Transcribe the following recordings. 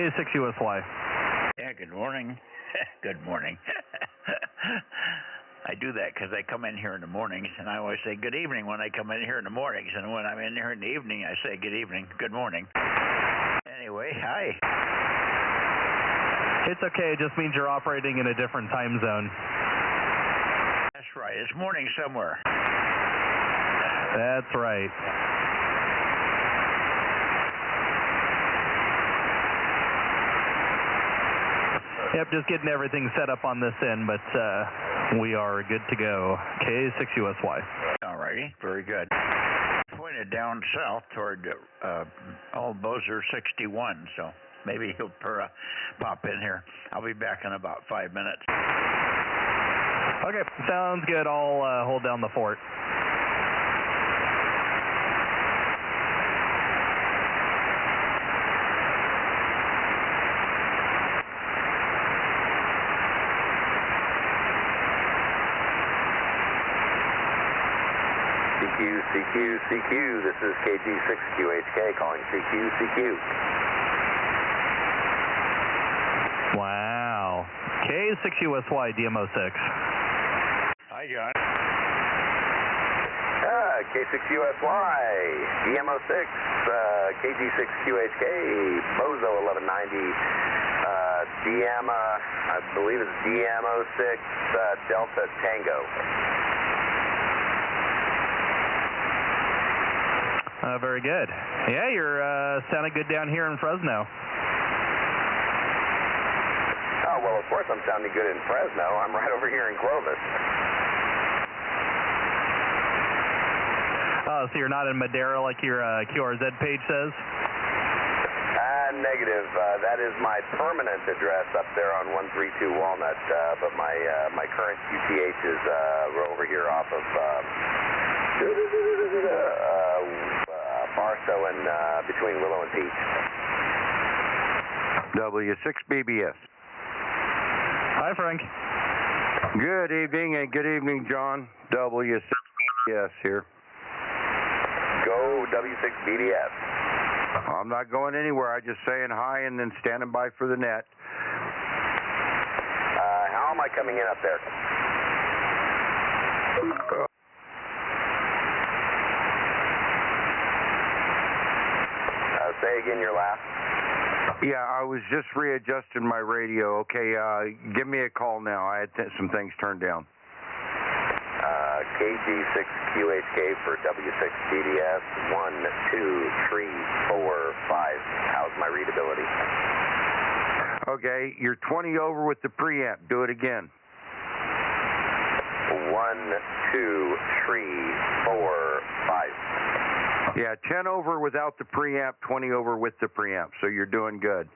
K6USY. Yeah, good morning. Good morning. I do that because I come in here in the mornings, and I always say good evening when I come in here in the mornings, and when I'm in here in the evening, I say good evening, good morning. Anyway, hi. It's okay. It just means you're operating in a different time zone. That's right. It's morning somewhere. That's right. Yep, just getting everything set up on this end, but we are good to go. K6USY. All righty, very good. Pointed down south toward old Bozo 61, so maybe he'll pop in here. I'll be back in about 5 minutes. Okay, sounds good. I'll hold down the fort. CQ, this is KG6QHK calling CQ. Wow. K6USY, DMO6. Hi, John. K6USY, DMO6, KG6QHK, Bozo 1190, I believe it's DMO6, Delta Tango. Very good. Yeah, you're sounding good down here in Fresno. Oh, well, of course I'm sounding good in Fresno. I'm right over here in Clovis. Oh, so you're not in Madera like your QRZ page says? Negative. That is my permanent address up there on 132 Walnut, but my current QTH is over here off of Barstow and between Willow and Peach. W6BBS. Hi, Frank. Good evening, and good evening, John. W6BBS here. Go W6BBS. I'm not going anywhere. I'm just saying hi and then standing by for the net. How am I coming in up there? Say again your last. Yeah, I was just readjusting my radio. Okay, give me a call now. I had some things turned down. KG6QHK for W6BDS 1, 2, 3, 4, 5. How's my readability? Okay, you're 20 over with the preamp. Do it again. 1, 2, 3, 4, 5. Yeah, 10 over without the preamp, 20 over with the preamp. So you're doing good.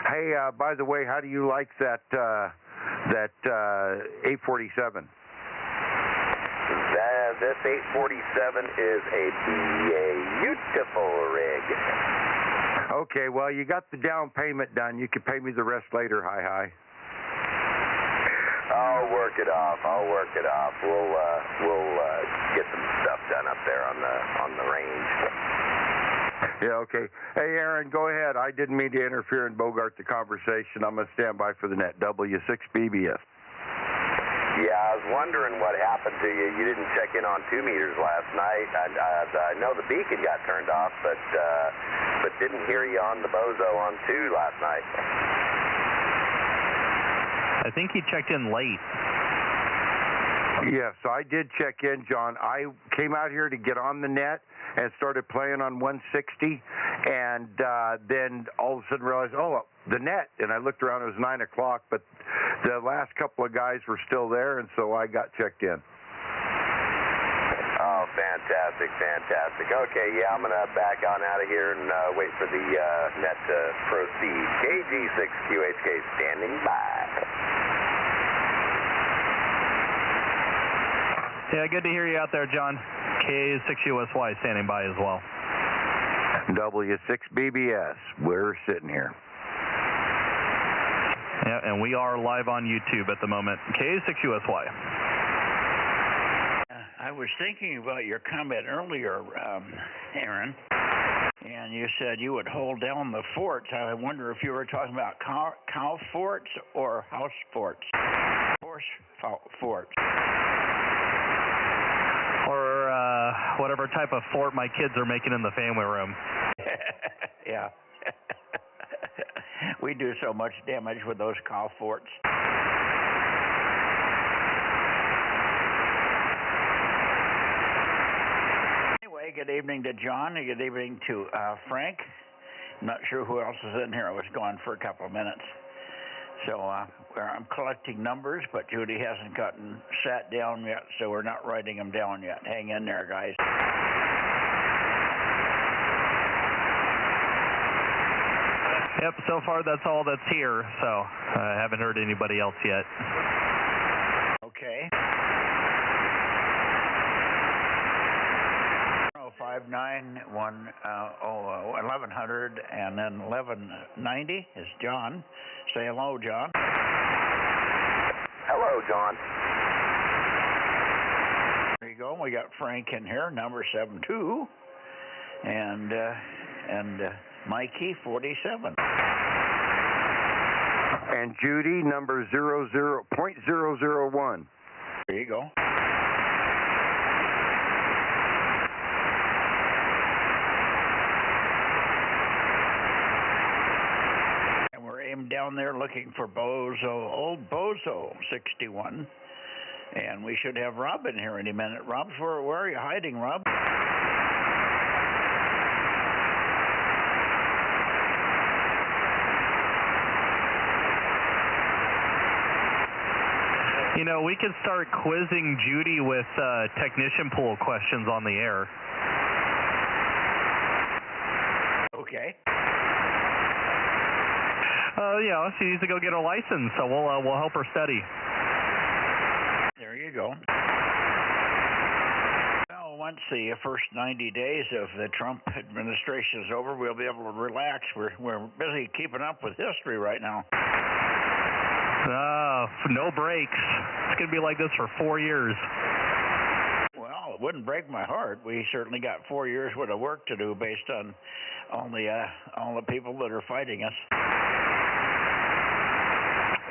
Hey, by the way, how do you like that 847? This 847 is a beautiful rig. Okay, well, you got the down payment done. You can pay me the rest later. Hi. I'll work it off. We'll get some stuff done up there on the range. Yeah, okay. Hey, Aaron, go ahead. I didn't mean to interfere and bogart the conversation. I'm going to stand by for the net. W6BBS. Yeah, I was wondering what happened to you. You didn't check in on 2 meters last night. I know the beacon got turned off, but didn't hear you on the Bozo on 2 last night. I think he checked in late. Yes, I did check in, John. I came out here to get on the net and started playing on 160, and then all of a sudden realized, the net. And I looked around, it was 9 o'clock, but the last couple of guys were still there, and so I got checked in. Oh, fantastic. Okay, yeah, I'm going to back on out of here and wait for the net to proceed. KG6QHK standing by. Yeah, good to hear you out there, John. K6USY standing by as well. W6BBS, we're sitting here. Yeah, and we are live on YouTube at the moment. K6USY. I was thinking about your comment earlier, Aaron, And you said you would hold down the forts. I wonder if you were talking about cow forts or house forts. Horse forts. Or whatever type of fort my kids are making in the family room. Yeah. We do so much damage with those cow forts. Anyway, good evening to John and good evening to Frank. I'm not sure who else is in here. I was gone for a couple of minutes. So I'm collecting numbers, but Judy hasn't sat down yet, so we're not writing them down yet. Hang in there, guys. Yep, so far that's all that's here, so I haven't heard anybody else yet. Okay. 5911100 and then 1190 is John. Say hello, John. Hello, John. There you go. We got Frank in here, number 72, and Mikey 47. And Judy, number 00.001. There you go. And we're aimed down there looking for Bozo, old Bozo 61. And we should have Rob in here any minute. Rob, where are you hiding, Rob? You know, we could start quizzing Judy with technician pool questions on the air. Okay. Yeah, she needs to go get her license, so we'll help her study. There you go. Well, once the first 90 days of the Trump administration is over, we'll be able to relax. We're busy keeping up with history right now. No breaks. It's going to be like this for 4 years. Well, it wouldn't break my heart. We certainly got 4 years worth of work to do based on all the people that are fighting us.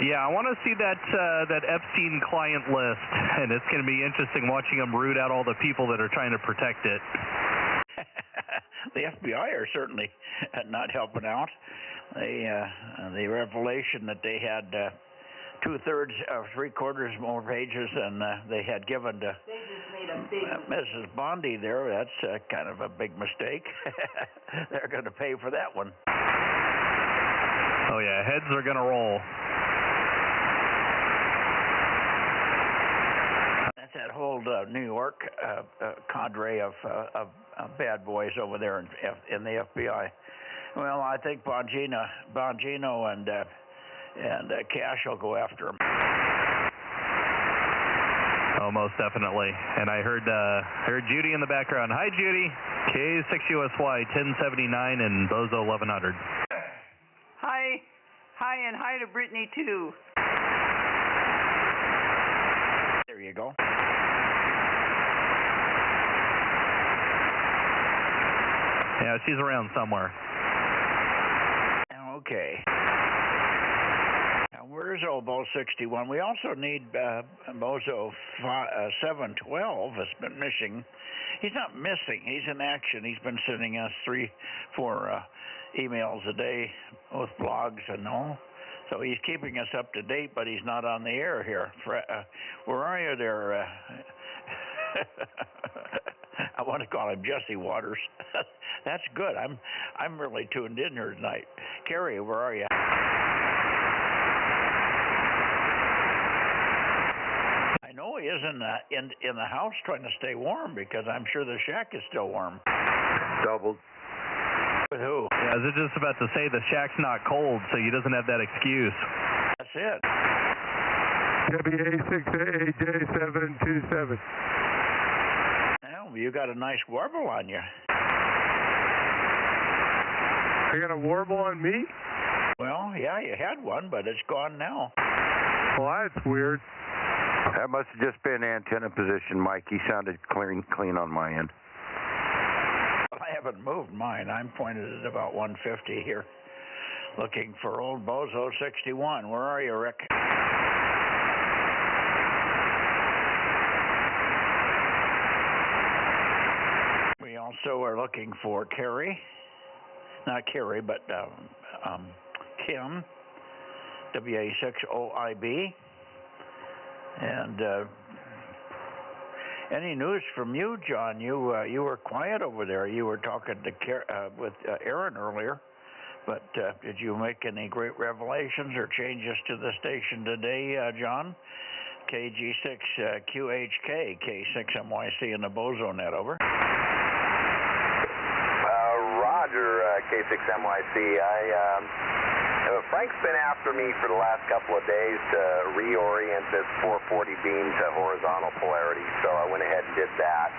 Yeah, I want to see that Epstein client list, and it's going to be interesting watching them root out all the people that are trying to protect it. The FBI are certainly not helping out. The revelation that they had 2/3 or 3/4 more pages than they had given to Mrs. Bondi there. That's kind of a big mistake. They're going to pay for that one. Oh yeah, heads are going to roll. That's that whole New York cadre of bad boys over there in the FBI. Well, I think Bongino and Cash will go after him. Oh, most definitely. And I heard Judy in the background. Hi, Judy. K6USY 1079 and Bozo 1100. Hi, and hi to Brittany too. There you go. Yeah, she's around somewhere. Okay. Now, where's old Bozo 61? We also need Bozo 712 has been missing. He's not missing. He's in action. He's been sending us 3-4 emails a day with blogs and all. So he's keeping us up to date, but he's not on the air here. Where are you there? I want to call him Jesse Waters. That's good. I'm really tuned in here tonight. Carrie, where are you? I know he is in the house trying to stay warm because I'm sure the shack is still warm. Doubled. With who? Yeah, I was just about to say the shack's not cold, so he doesn't have that excuse. That's it. WA6AJ727. Well, you got a nice warble on you. You got a warble on me? Well, yeah, you had one, but it's gone now. Well, that's weird. That must have just been antenna position, Mike. He sounded clean on my end. I have haven't moved mine. I'm pointed at about 150 here. Looking for old Bozo 61. Where are you, Rick? We also are looking for Carrie. Not Carrie, but Kim. WA6OIB. And any news from you, John? You were quiet over there. You were talking to with Aaron earlier. But did you make any great revelations or changes to the station today, John? KG6QHK, K6MYC in the Bozo Net, over. Roger, K6MYC. Frank's been after me for the last couple of days to reorient this 440 beam to horizontal polarity, so I went ahead and did that.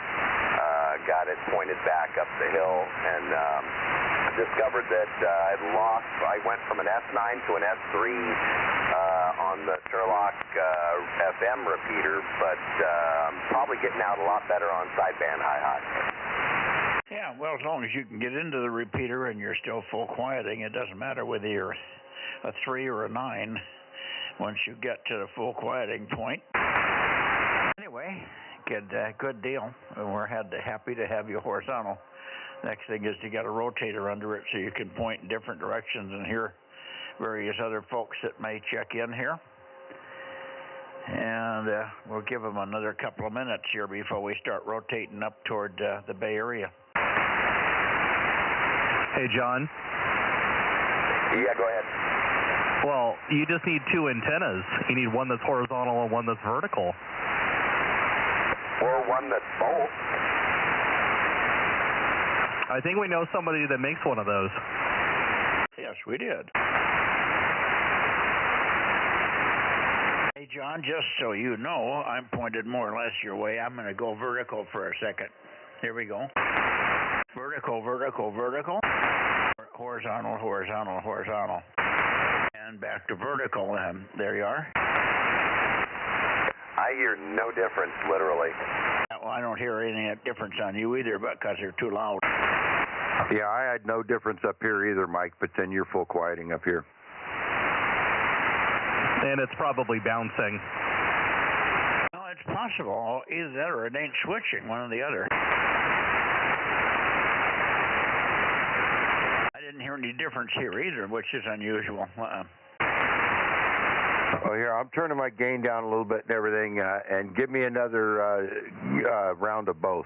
Got it pointed back up the hill, and discovered that I went from an S9 to an S3 on the Sherlock FM repeater, but I'm probably getting out a lot better on sideband hi-hat. Yeah, well, as long as you can get into the repeater and you're still full quieting, it doesn't matter whether you're a 3 or a 9 once you get to the full quieting point. Anyway, good deal. We're happy to have you horizontal. Next thing is to get a rotator under it so you can point in different directions and hear various other folks that may check in here. And we'll give them another couple of minutes here before we start rotating up toward the Bay Area. Hey, John. Yeah, go ahead. Well, you just need two antennas. You need one that's horizontal and one that's vertical. Or one that's both. I think we know somebody that makes one of those. Yes, we did. Hey, John, just so you know, I'm pointed more or less your way. I'm going to go vertical for a second. Here we go. Vertical, vertical, vertical. Horizontal, horizontal, horizontal. And back to vertical, and there you are. I hear no difference, literally. Well, I don't hear any difference on you either, because they're too loud. Yeah, I had no difference up here either, Mike, but then you're full quieting up here. And it's probably bouncing. Well, it's possible. Either that or it ain't switching, one or the other. I didn't hear any difference here either, which is unusual. Oh, here, I'm turning my gain down a little bit and everything, and give me another round of both.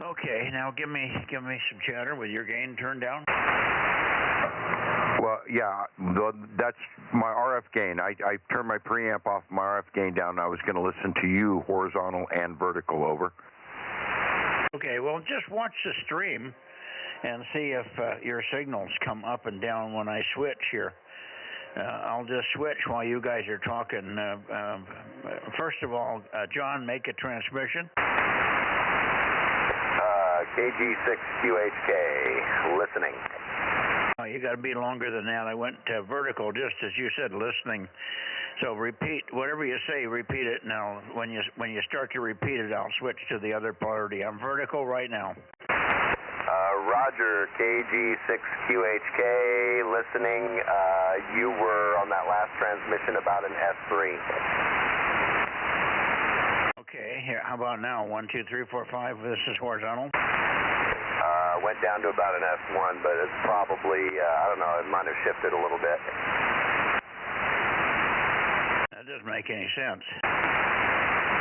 Okay, now give me some chatter with your gain turned down. Well, yeah, that's my RF gain. I turned my preamp off my RF gain down, and I was going to listen to you horizontal and vertical, over. Okay, well, just watch the stream and see if your signals come up and down when I switch here. I'll just switch while you guys are talking. First of all, John, make a transmission. KG6QHK, listening. Oh, you got to be longer than that. I went vertical just as you said, listening. So repeat whatever you say. Repeat it now. When you start to repeat it, I'll switch to the other polarity. I'm vertical right now. Roger, KG6QHK, listening. You were on that last transmission about an S3. Okay, here. How about now? 1, 2, 3, 4, 5. This is horizontal. Went down to about an S1, but it's probably, I don't know, it might have shifted a little bit. That doesn't make any sense.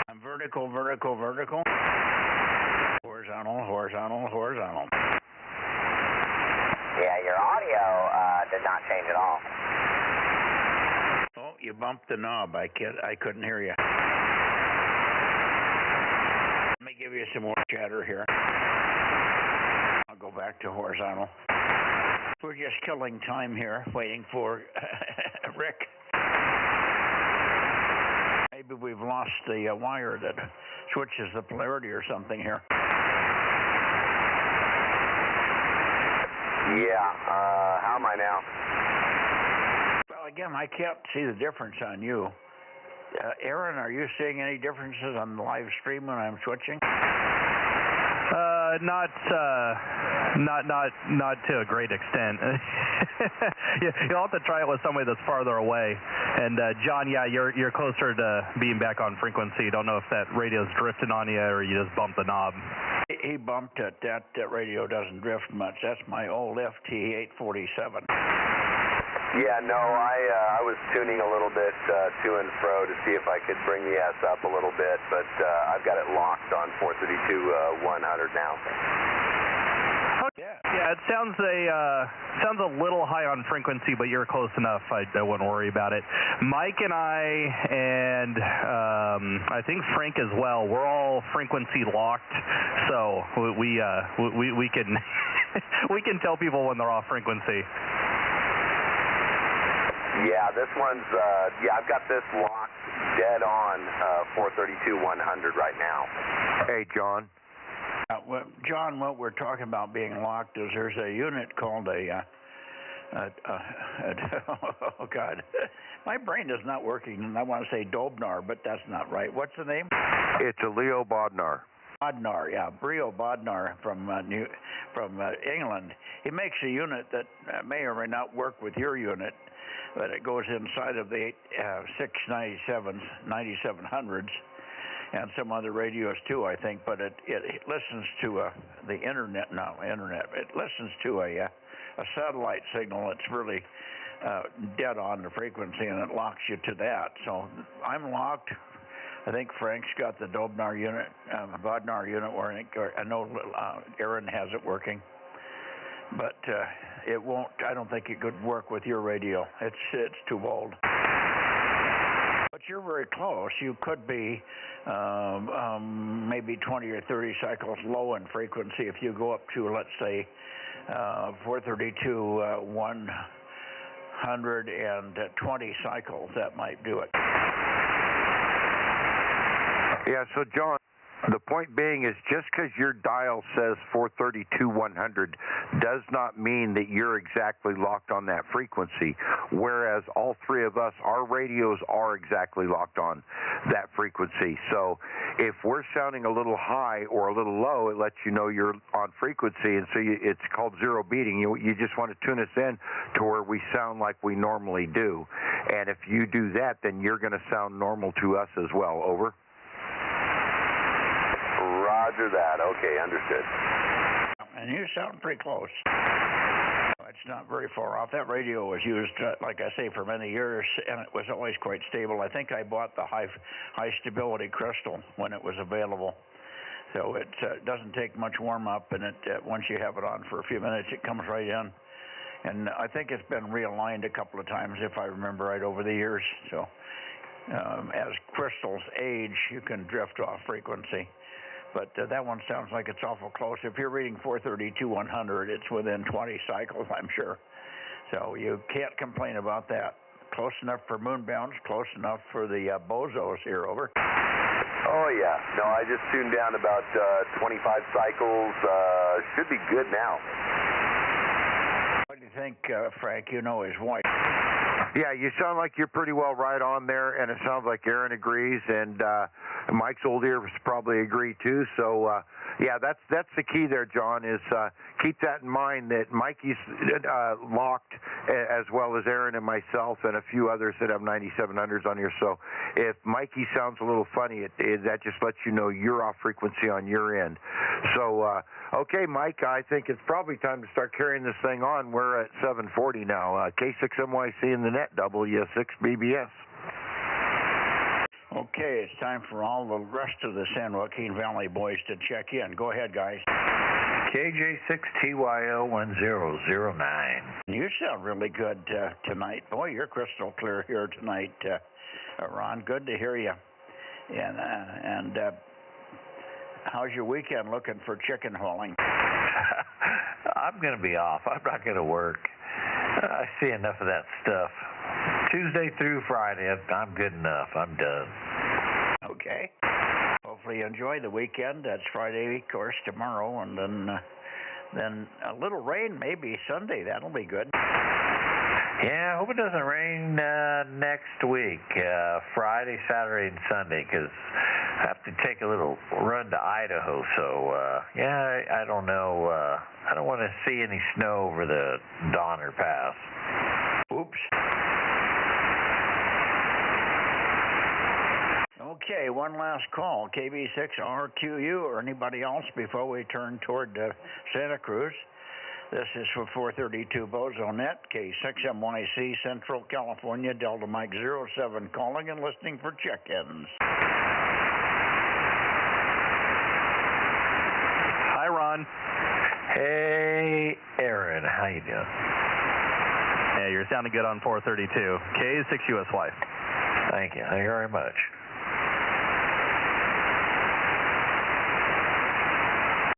I'm vertical, vertical, vertical. Horizontal, horizontal, horizontal. Yeah, your audio did not change at all. Oh, you bumped the knob. I couldn't hear you. Let me give you some more chatter here. I'll go back to horizontal. We're just killing time here, waiting for Rick. Maybe we've lost the wire that switches the polarity or something here. Yeah, how am I now? Well, again, I can't see the difference on you. Aaron, are you seeing any differences on the live stream when I'm switching? Not to a great extent. You'll have to try it with somebody that's farther away. And John, yeah, you're closer to being back on frequency. Don't know if that radio's drifting on you or you just bumped the knob. He bumped it. That radio doesn't drift much. That's my old FT847. Yeah, no, I was tuning a little bit to and fro to see if I could bring the S up a little bit, but I've got it locked on 432-100 now. Yeah, it sounds a little high on frequency, but you're close enough. I wouldn't worry about it. Mike and I think Frank as well. We're all frequency locked, so we can we can tell people when they're off frequency. Yeah, this one's, I've got this locked dead on 432-100 right now. Hey, John. John, what we're talking about being locked is there's a unit called oh, God. My brain is not working. I want to say Dobnar, but that's not right. What's the name? It's a Leo Bodnar. Bodnar, yeah, Brio Bodnar from England. He makes a unit that may or may not work with your unit, but it goes inside of the 697s, 9700s, and some other radios too, I think. But it listens to the internet. It listens to a satellite signal that's really dead on the frequency, and it locks you to that. So I'm locked. I think Frank's got the Dobnar unit, Bodnar unit, where I know Aaron has it working. But it won't. I don't think it could work with your radio. It's too old. But you're very close. You could be maybe 20 or 30 cycles low in frequency if you go up to, let's say, 432 120 cycles. That might do it. Yeah. So John, the point being is just because your dial says 432-100 does not mean that you're exactly locked on that frequency, whereas all three of us, our radios are exactly locked on that frequency. So if we're sounding a little high or a little low, it lets you know you're on frequency, and so it's called zero beating. You just want to tune us in to where we sound like we normally do. And if you do that, then you're going to sound normal to us as well. Over. Roger that. Okay, understood. And you sound pretty close. It's not very far off. That radio was used, like I say, for many years, and it was always quite stable. I think I bought the high stability crystal when it was available. So it doesn't take much warm up, and once you have it on for a few minutes, it comes right in. And I think it's been realigned a couple of times, if I remember right, over the years. So as crystals age, you can drift off frequency. But that one sounds like it's awful close. If you're reading 432-100, it's within 20 cycles, I'm sure. So you can't complain about that. Close enough for moonbounds, close enough for the Bozos here, over. Oh, yeah. No, I just tuned down about 25 cycles. Should be good now. What do you think, Frank? You know his wife. Yeah, you sound like you're pretty well right on there, and it sounds like Aaron agrees, and Mike's old ears probably agree too. So, yeah, that's the key there, John, is keep that in mind that Mikey's locked as well as Aaron and myself and a few others that have 9700s on here. So if Mikey sounds a little funny, that just lets you know you're off frequency on your end. So, okay, Mike, I think it's probably time to start carrying this thing on. We're at 740 now. K6MYC in the net, W6BBS. Okay, it's time for all the rest of the San Joaquin Valley boys to check in. Go ahead, guys. KJ6TYO1009. You sound really good tonight. Boy, you're crystal clear here tonight, Ron. Good to hear you. And how's your weekend looking for chicken hauling? I'm going to be off. I'm not going to work. I see enough of that stuff. Tuesday through Friday, I'm good enough. I'm done. Okay. Hopefully you enjoy the weekend. That's Friday, of course, tomorrow, and then a little rain maybe Sunday. That'll be good. Yeah, I hope it doesn't rain next week, Friday, Saturday, and Sunday, because I have to take a little run to Idaho. So, yeah, I don't know. I don't want to see any snow over the Donner Pass. Oops. Okay, one last call, KB6RQU or anybody else before we turn toward Santa Cruz. This is for 432 Bozo Net, K6MYC, Central California, Delta Mike 07, calling and listening for check-ins. Hi, Ron. Hey, Aaron, how you doing? Yeah, you're sounding good on 432. K6USY. Thank you. Thank you very much.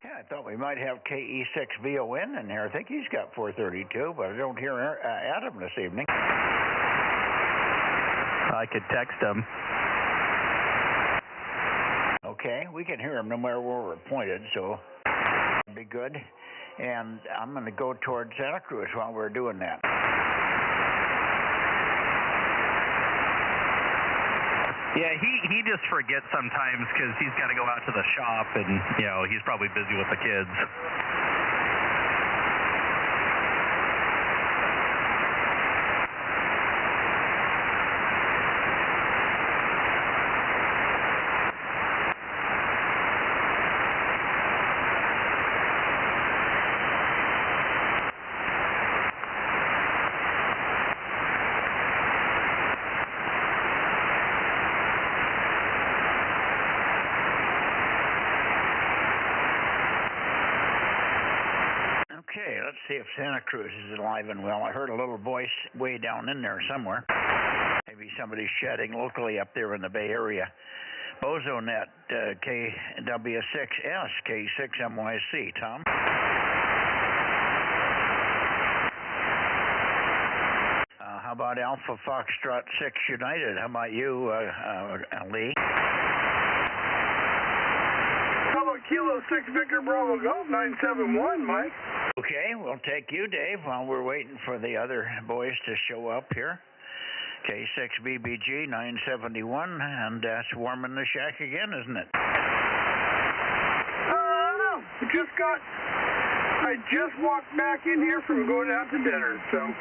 I thought we might have KE6VON in there. I think he's got 432, but I don't hear Adam this evening. I could text him. Okay, we can hear him no matter where we're pointed, so that'd be good. And I'm going to go towards Santa Cruz while we're doing that. Yeah, he just forgets sometimes because he's got to go out to the shop and, you know, he's probably busy with the kids. Okay, let's see if Santa Cruz is alive and well. I heard a little voice way down in there somewhere. Maybe somebody's chatting locally up there in the Bay Area. Bozo Net, KW6S, K6MYC. Tom? How about Alpha Foxtrot 6 United? How about you, Lee? How about Kilo 6 Victor Bravo Golf 971, Mike? Okay, we'll take you, Dave, while we're waiting for the other boys to show up here. K6BBG 971, and that's warming the shack again, isn't it? No, I just walked back in here from going out to dinner, so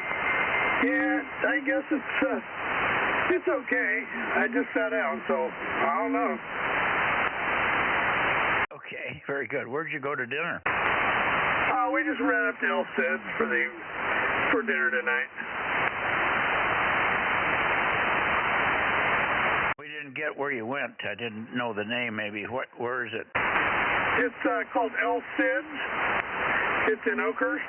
yeah, I guess it's okay. I just sat down, so I don't know. Okay, very good. Where'd you go to dinner? We just ran up to El Cid's for dinner tonight. We didn't get where you went. I didn't know the name. Maybe where is it? It's called El Cid's. It's in Oakhurst.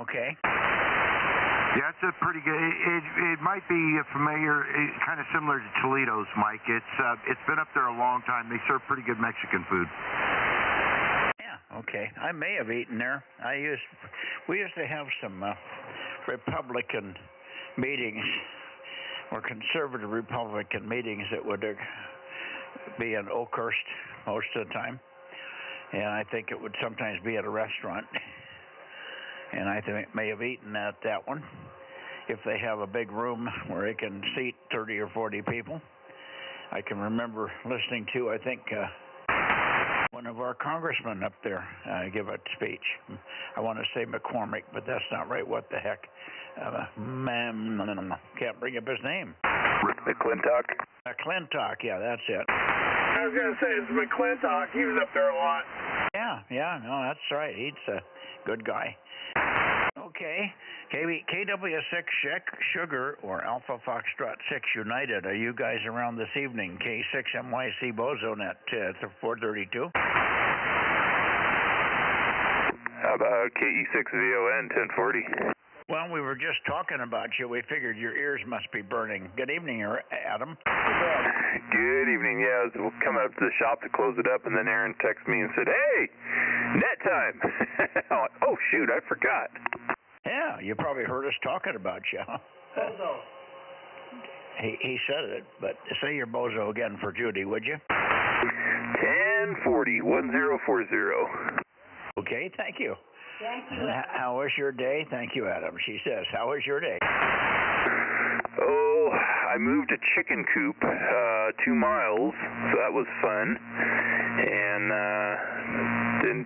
Okay. Yeah, it's a pretty good. It might be familiar, kind of similar to Toledo's, Mike. It's been up there a long time. They serve pretty good Mexican food. Yeah. Okay. I may have eaten there. We used to have some Republican meetings, or conservative Republican meetings that would be in Oakhurst most of the time, and I think it would sometimes be at a restaurant. And I may have eaten at that one, if they have a big room where they can seat 30 or 40 people. I can remember listening to, I think, one of our congressmen up there give a speech. I want to say McCormick, but that's not right. What the heck? Can't bring up his name. McClintock. McClintock, yeah, that's it. I was going to say, it's McClintock. He was up there a lot. Yeah, no, that's right. He's a good guy. Okay, KW6 Sugar or Alpha Foxtrot 6 United. Are you guys around this evening? K6MYC Bozo Net 432. How about KE6VON 1040? Well, we were just talking about you. We figured your ears must be burning. Good evening, Adam. Good evening. Yeah, I was coming up to the shop to close it up, and then Aaron texted me and said, "Hey, net time." I'm like, "Oh shoot, I forgot." Yeah, you probably heard us talking about you. Bozo. He said it, but say your Bozo again for Judy, would you? 1040 1040. Okay, thank you. Thank you. How was your day? Thank you, Adam. She says, how was your day? Oh, I moved a chicken coop 2 miles, so that was fun. And then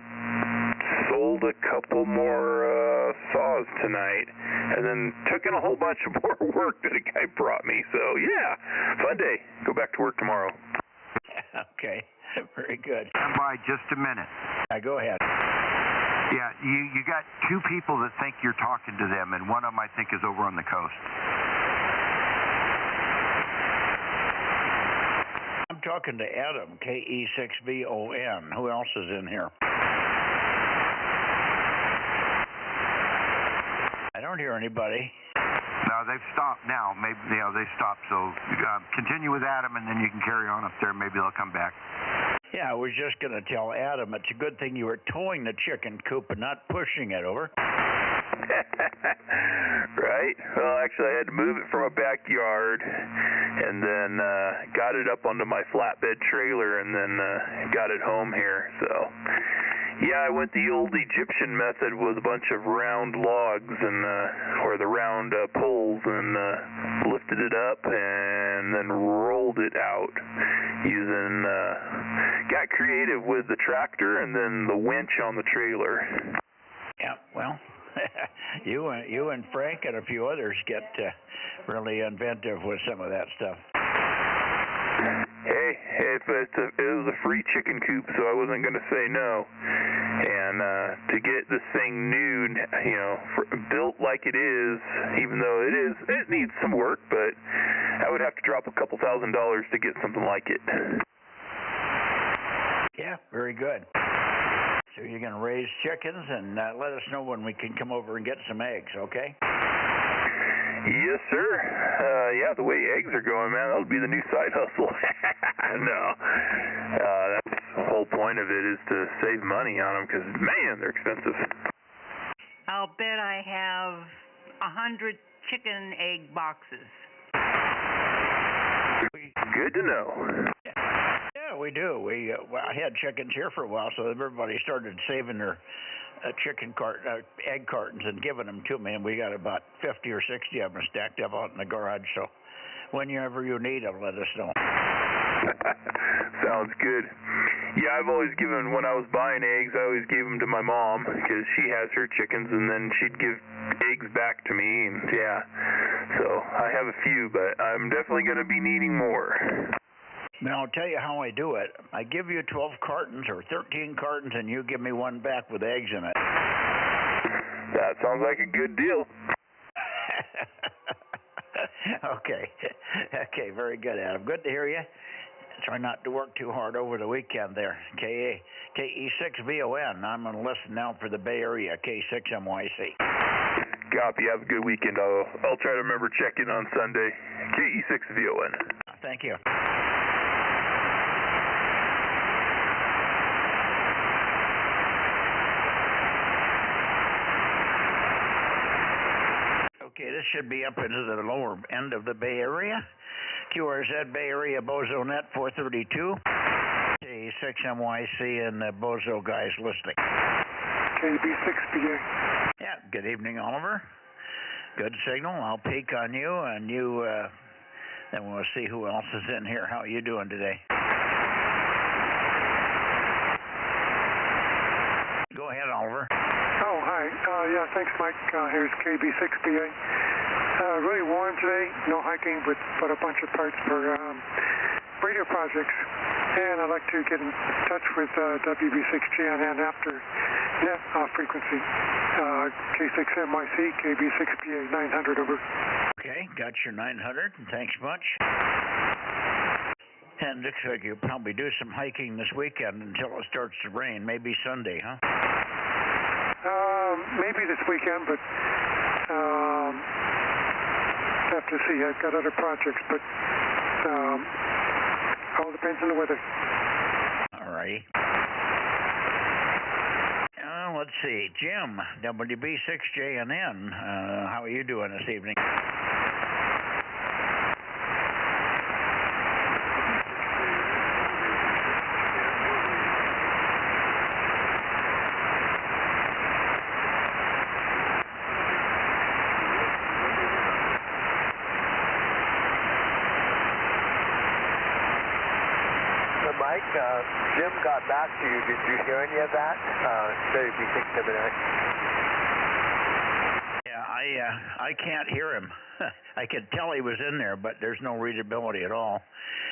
sold a couple more saws tonight, and then took in a whole bunch of more work that a guy brought me. So yeah, fun day. Go back to work tomorrow. Okay, very good. Stand by just a minute. Go ahead. Yeah, you got two people that think you're talking to them, and one of them I think is over on the coast. I'm talking to Adam, KE6BON. Who else is in here? I don't hear anybody. No, they've stopped now. Maybe they stopped. So continue with Adam, and then you can carry on up there. Maybe they'll come back. Yeah, I was just going to tell Adam it's a good thing you were towing the chicken coop and not pushing it over. Right? Well, actually, I had to move it from a backyard, and then got it up onto my flatbed trailer, and then got it home here. So, yeah, I went the old Egyptian method with a bunch of round logs and or the round poles, and lifted it up and then rolled it out using. Got creative with the tractor and then the winch on the trailer. Yeah, well. You and Frank and a few others get really inventive with some of that stuff. Hey, it was a free chicken coop, so I wasn't going to say no. And to get this thing new, built like it is, even though it needs some work, but I would have to drop a couple $1,000 to get something like it. Yeah, very good. So you're going to raise chickens, and let us know when we can come over and get some eggs, okay? Yes, sir. Yeah, the way eggs are going, man, that'll be the new side hustle. No. That's the whole point of it is to save money on them because, man, they're expensive. I'll bet I have 100 chicken egg boxes. Good to know. Yeah, we do. I had chickens here for a while, so everybody started saving their egg cartons and giving them to me, and we got about 50 or 60 of them stacked up out in the garage. So whenever you need them, let us know. Sounds good. Yeah, I've always given, when I was buying eggs, I always gave them to my mom because she has her chickens, and then she'd give eggs back to me, and yeah. So I have a few, but I'm definitely going to be needing more. Now, I'll tell you how I do it. I give you 12 cartons or 13 cartons, and you give me one back with eggs in it. That sounds like a good deal. Okay, very good, Adam. Good to hear you. Try not to work too hard over the weekend there. KE6BON. I'm going to listen now for the Bay Area, K6MYC. Copy. Have a good weekend. I'll try to remember check in on Sunday. KE6VON. Thank you. Okay, this should be up into the lower end of the Bay Area. QRZ Bay Area Bozo Net 432. K6MYC and the Bozo guys listening. KB6BA. Yeah, good evening, Oliver. Good signal. I'll peek on you, and you, then we'll see who else is in here. How are you doing today? Go ahead, Oliver. Oh, hi. Yeah, thanks, Mike. Here's KB6BA. Really warm today. No hiking, but a bunch of parts for radio projects. And I'd like to get in touch with WB6GNN after net frequency. K6MYC, KB6BA 900 over. Okay, got your 900. Thanks much. And looks like you'll probably do some hiking this weekend until it starts to rain. Maybe Sunday, huh? Maybe this weekend, but have to see. I've got other projects, but all depends on the weather. All right. Let's see. Jim, WB6JNN. How are you doing this evening? back to you. Did you hear any of that? WB679. Yeah, I can't hear him. I could tell he was in there, but there's no readability at all.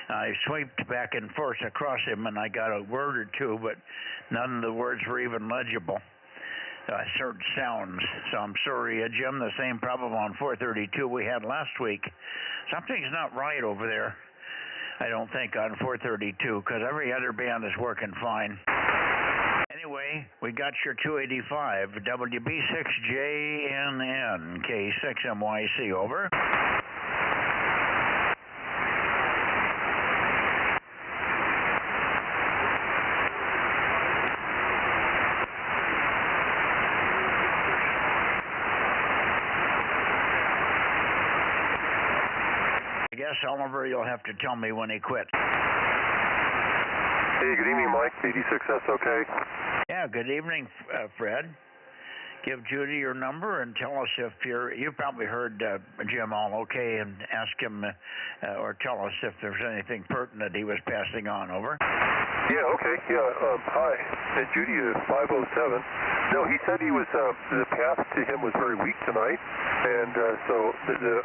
I swept back and forth across him, and I got a word or two, but none of the words were even legible. Certain sounds. So I'm sorry, Jim, the same problem on 432 we had last week. Something's not right over there, I don't think, on 432, because every other band is working fine. Anyway, we got your 285, WB6JNN, K6MYC, over. I guess, Oliver, you'll have to tell me when he quit. Hey, good evening, Mike. 86S, okay? Yeah, good evening, Fred. Give Judy your number and tell us if you probably heard Jim all okay, and ask him or tell us if there's anything pertinent he was passing on, over. Yeah, okay, yeah, hi. And Judy is 507. No, he said he was, the path to him was very weak tonight, and so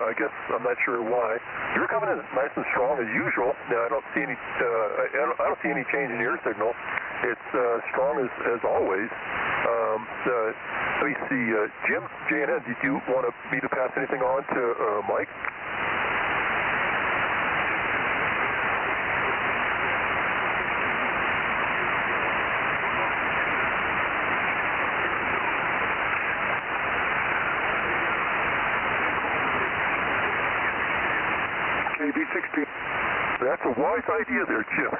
I guess I'm not sure why. You're coming in nice and strong as usual. Now, I don't see any, I don't see any change in your signal. It's strong as always. Let me see, Jim, JNN, did you want me to pass anything on to Mike? KB60. That's a wise idea there, Jim.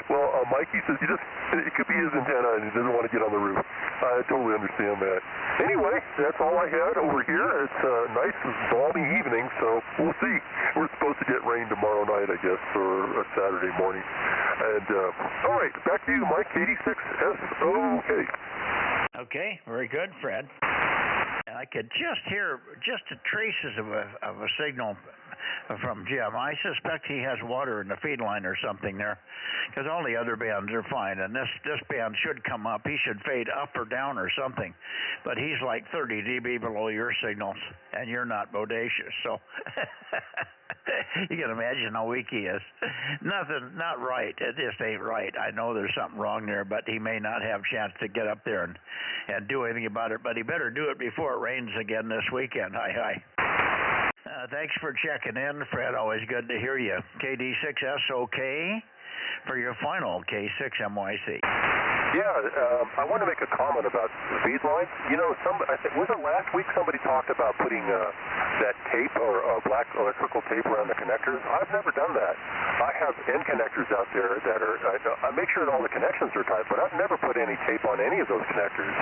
Well, Mikey says it could be his antenna and he doesn't want to get on the roof. I totally understand that. Anyway, that's all I had over here. It's a nice, balmy evening, so we'll see. We're supposed to get rain tomorrow night, I guess, for a Saturday morning. And, all right, back to you, Mike, 86SOK. Okay, very good, Fred. And I could just hear just the traces of a signal from Jim. I suspect he has water in the feed line or something there, because all the other bands are fine, and this band should come up. He should fade up or down or something, but he's like 30 dB below your signals, and you're not bodacious, so you can imagine how weak he is. Not right. It just ain't right. I know there's something wrong there, but he may not have a chance to get up there and do anything about it, but he better do it before it rains again this weekend. Hi. Thanks for checking in, Fred. Always good to hear you. KD6SOK for your final K6MYC. Yeah, I want to make a comment about the feed lines. You know, was it last week somebody talked about putting that tape or black electrical tape around the connectors? I've never done that. I have end connectors out there that are, I make sure that all the connections are tight, but I've never put any tape on any of those connectors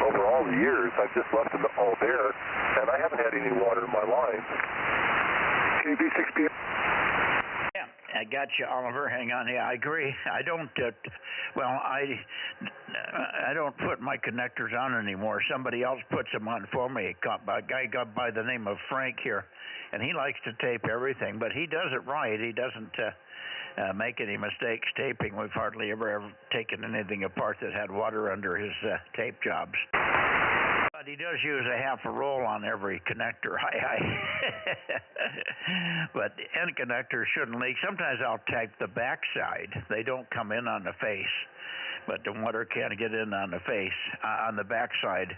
over all the years. I've just left them all there, and I haven't had any water in my lines. KB6P. Yeah, I got you, Oliver. Hang on. Yeah, I agree. I don't put my connectors on anymore. Somebody else puts them on for me. A guy got by the name of Frank here, and he likes to tape everything, but he does it right. He doesn't make any mistakes taping. We've hardly ever taken anything apart that had water under his tape jobs. But he does use a half a roll on every connector. But the end connectors shouldn't leak. Sometimes I'll tape the back side. They don't come in on the face, but the water can't get in on the face, on the back side.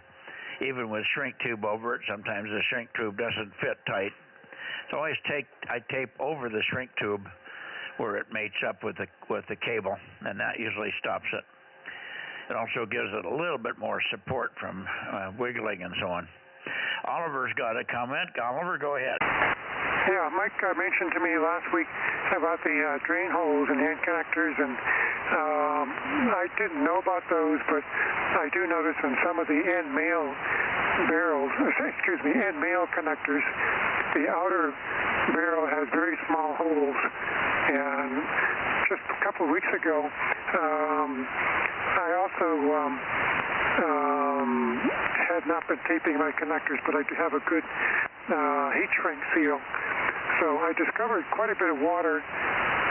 Even with shrink tube over it, sometimes the shrink tube doesn't fit tight. So I tape over the shrink tube where it mates up with the cable, and that usually stops it. It also gives it a little bit more support from wiggling and so on. Oliver's got a comment. Oliver, go ahead. Yeah, Mike mentioned to me last week about the drain holes and end connectors, and I didn't know about those, but I do notice in some of the end male connectors, the outer barrel has very small holes, and just a couple of weeks ago, I also had not been taping my connectors, but I do have a good heat shrink seal. So I discovered quite a bit of water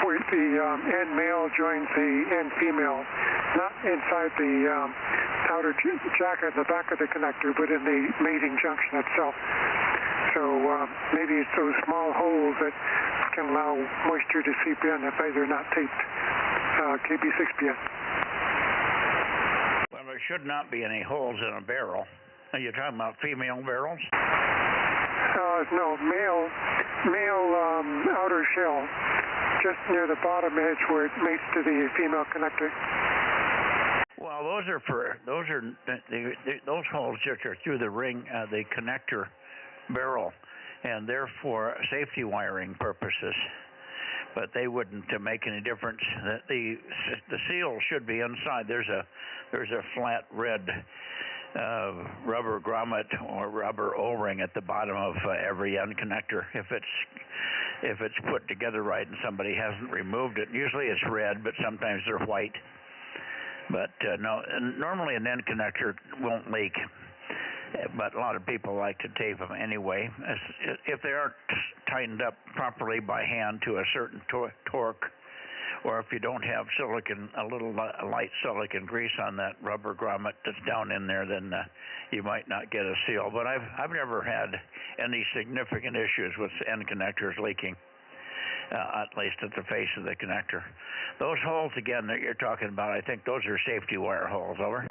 where the end male joins the end female, not inside the outer jacket at the back of the connector, but in the mating junction itself. So maybe it's those small holes that can allow moisture to seep in if they're not taped. KB6PN. Well, there should not be any holes in a barrel. Are you talking about female barrels? No, male outer shell, just near the bottom edge where it mates to the female connector. Well, those holes just are through the ring, the connector barrel, and they're for safety wiring purposes. But they wouldn't make any difference. The seal should be inside. There's a flat red rubber grommet or rubber O-ring at the bottom of every end connector. If it's put together right and somebody hasn't removed it, usually it's red, but sometimes they're white. But no, normally an end connector won't leak. But a lot of people like to tape them anyway. If they aren't tightened up properly by hand to a certain torque, or if you don't have a little light silicon grease on that rubber grommet that's down in there, then you might not get a seal. But I've never had any significant issues with end connectors leaking, at least at the face of the connector. Those holes, again, that you're talking about, I think those are safety wire holes, over.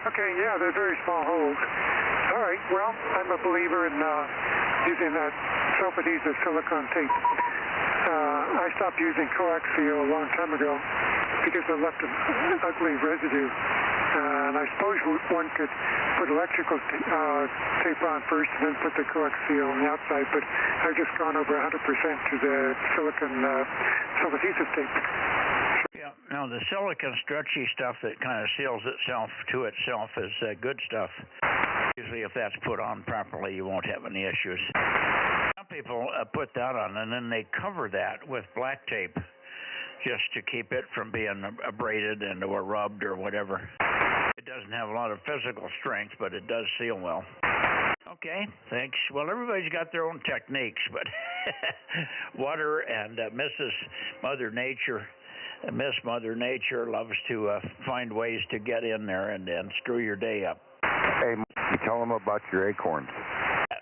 Okay, yeah, they're very small holes. All right, well, I'm a believer in using that self-adhesive silicone tape. I stopped using coax seal a long time ago because it left an ugly residue. And I suppose one could put electrical tape on first and then put the coax seal on the outside, but I've just gone over 100% to the silicone self-adhesive tape. Yeah, now the silicone stretchy stuff that kind of seals itself to itself is good stuff. Usually if that's put on properly, you won't have any issues. Some people put that on and then they cover that with black tape just to keep it from being abraded and or rubbed or whatever. It doesn't have a lot of physical strength, but it does seal well. Okay, thanks. Well, everybody's got their own techniques, but water and Miss Mother Nature loves to find ways to get in there and screw your day up. Hey, you tell them about your acorns.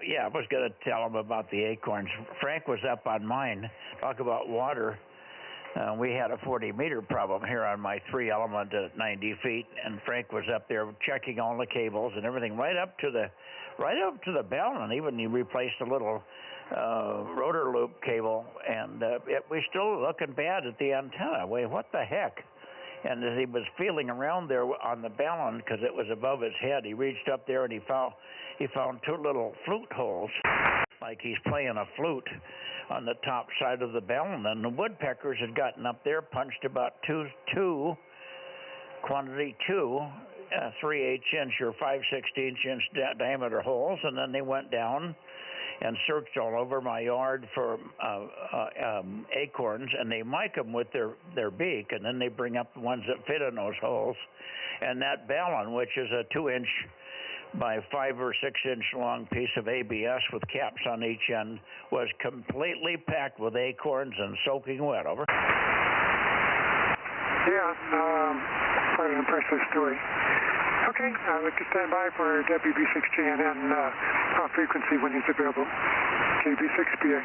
Yeah, I was going to tell them about the acorns. Frank was up on mine. Talk about water. We had a 40-meter problem here on my 3-element at 90 feet, and Frank was up there checking all the cables and everything right up to the balun. Even he replaced a little rotor loop cable, and it was still looking bad at the antenna. Wait, what the heck? And as he was feeling around there on the balun, because it was above his head, he reached up there and he found two little flute holes, like he's playing a flute on the top side of the balun. And the woodpeckers had gotten up there, punched about two 3/8 inch or 5/16 inch diameter holes, and then they went down and searched all over my yard for acorns, and they mic them with their beak, and then they bring up the ones that fit in those holes. And that balun, which is a 2-inch by 5 or 6 inch long piece of ABS with caps on each end, was completely packed with acorns and soaking wet. Over. Yeah, quite an impressive story. Okay, I'd like to stand by for WB6GNN off frequency when he's available. KB6PA.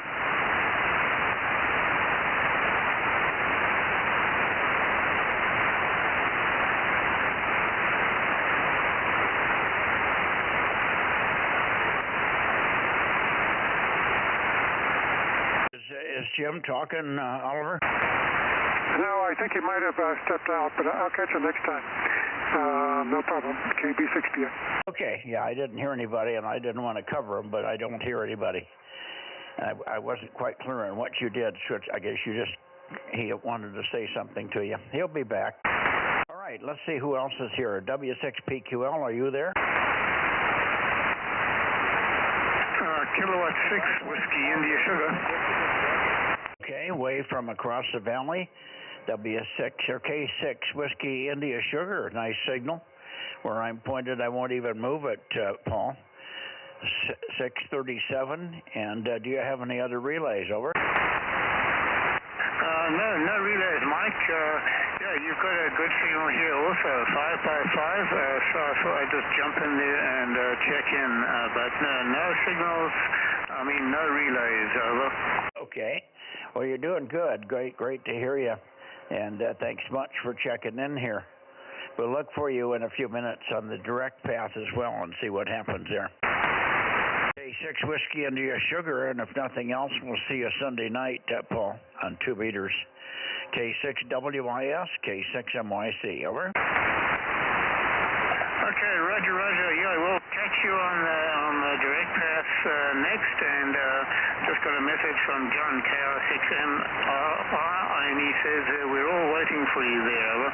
Is Jim talking, Oliver? No, I think he might have stepped out, but I'll catch him next time. No problem. KB6PA. Okay, yeah, I didn't hear anybody, and I didn't want to cover him, but I don't hear anybody. I wasn't quite clear on what you did, so I guess he wanted to say something to you. He'll be back. All right, let's see who else is here. W6PQL, are you there? Kilowatt 6, Whiskey India Sugar. Okay, wave from across the valley. W6 or K6 Whiskey India Sugar, nice signal. Where I'm pointed, I won't even move it, Paul. 637, and do you have any other relays? Over. no relays, Mike. Yeah, you've got a good signal here also, 555. So I just jump in there and check in. But no signals. I mean, no relays. Over. Okay. Well, you're doing good. Great to hear you. And thanks much for checking in here. We'll look for you in a few minutes on the direct path as well and see what happens there. K6 Whiskey India Sugar, and if nothing else, we'll see you Sunday night, Paul, on 2 meters. K6 WIS, K6 MYC, over. Okay, Roger. Yeah, we'll catch you on the direct path next, and just got a message from John, KR6MR, and he says we're all waiting for you there, over.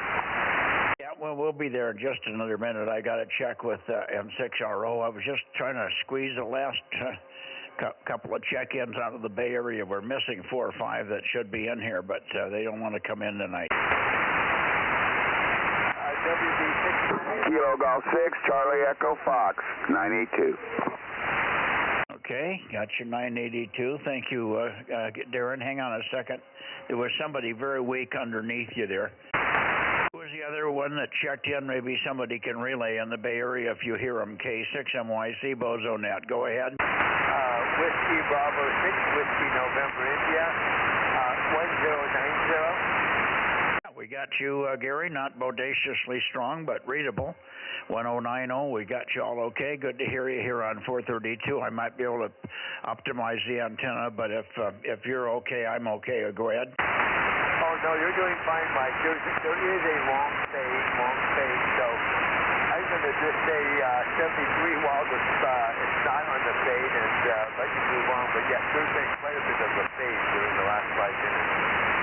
Yeah, well, we'll be there in just another minute. I got to check with M6RO. I was just trying to squeeze the last couple of check-ins out of the Bay Area. We're missing 4 or 5 that should be in here, but they don't want to come in tonight. WB6 Kilo Golf 6, Charlie Echo Fox, 982. Okay, got your 982. Thank you, Darren. Hang on a second. There was somebody very weak underneath you there. Who was the other one that checked in? Maybe somebody can relay in the Bay Area if you hear them. K6MYC, Bozo Net. Go ahead. Whiskey Bravo 6, Whiskey November India, 1090. We got you, Gary, not bodaciously strong, but readable. 1090, we got you all okay. Good to hear you here on 432. I might be able to optimize the antenna, but if you're okay, I'm okay. Go ahead. Oh, no, you're doing fine, Mike. There is a long fade, so I'm going to just say 73 while it's not on the fade and let you move on. But yes, there's been quite a bit of a fade during the last 5 minutes.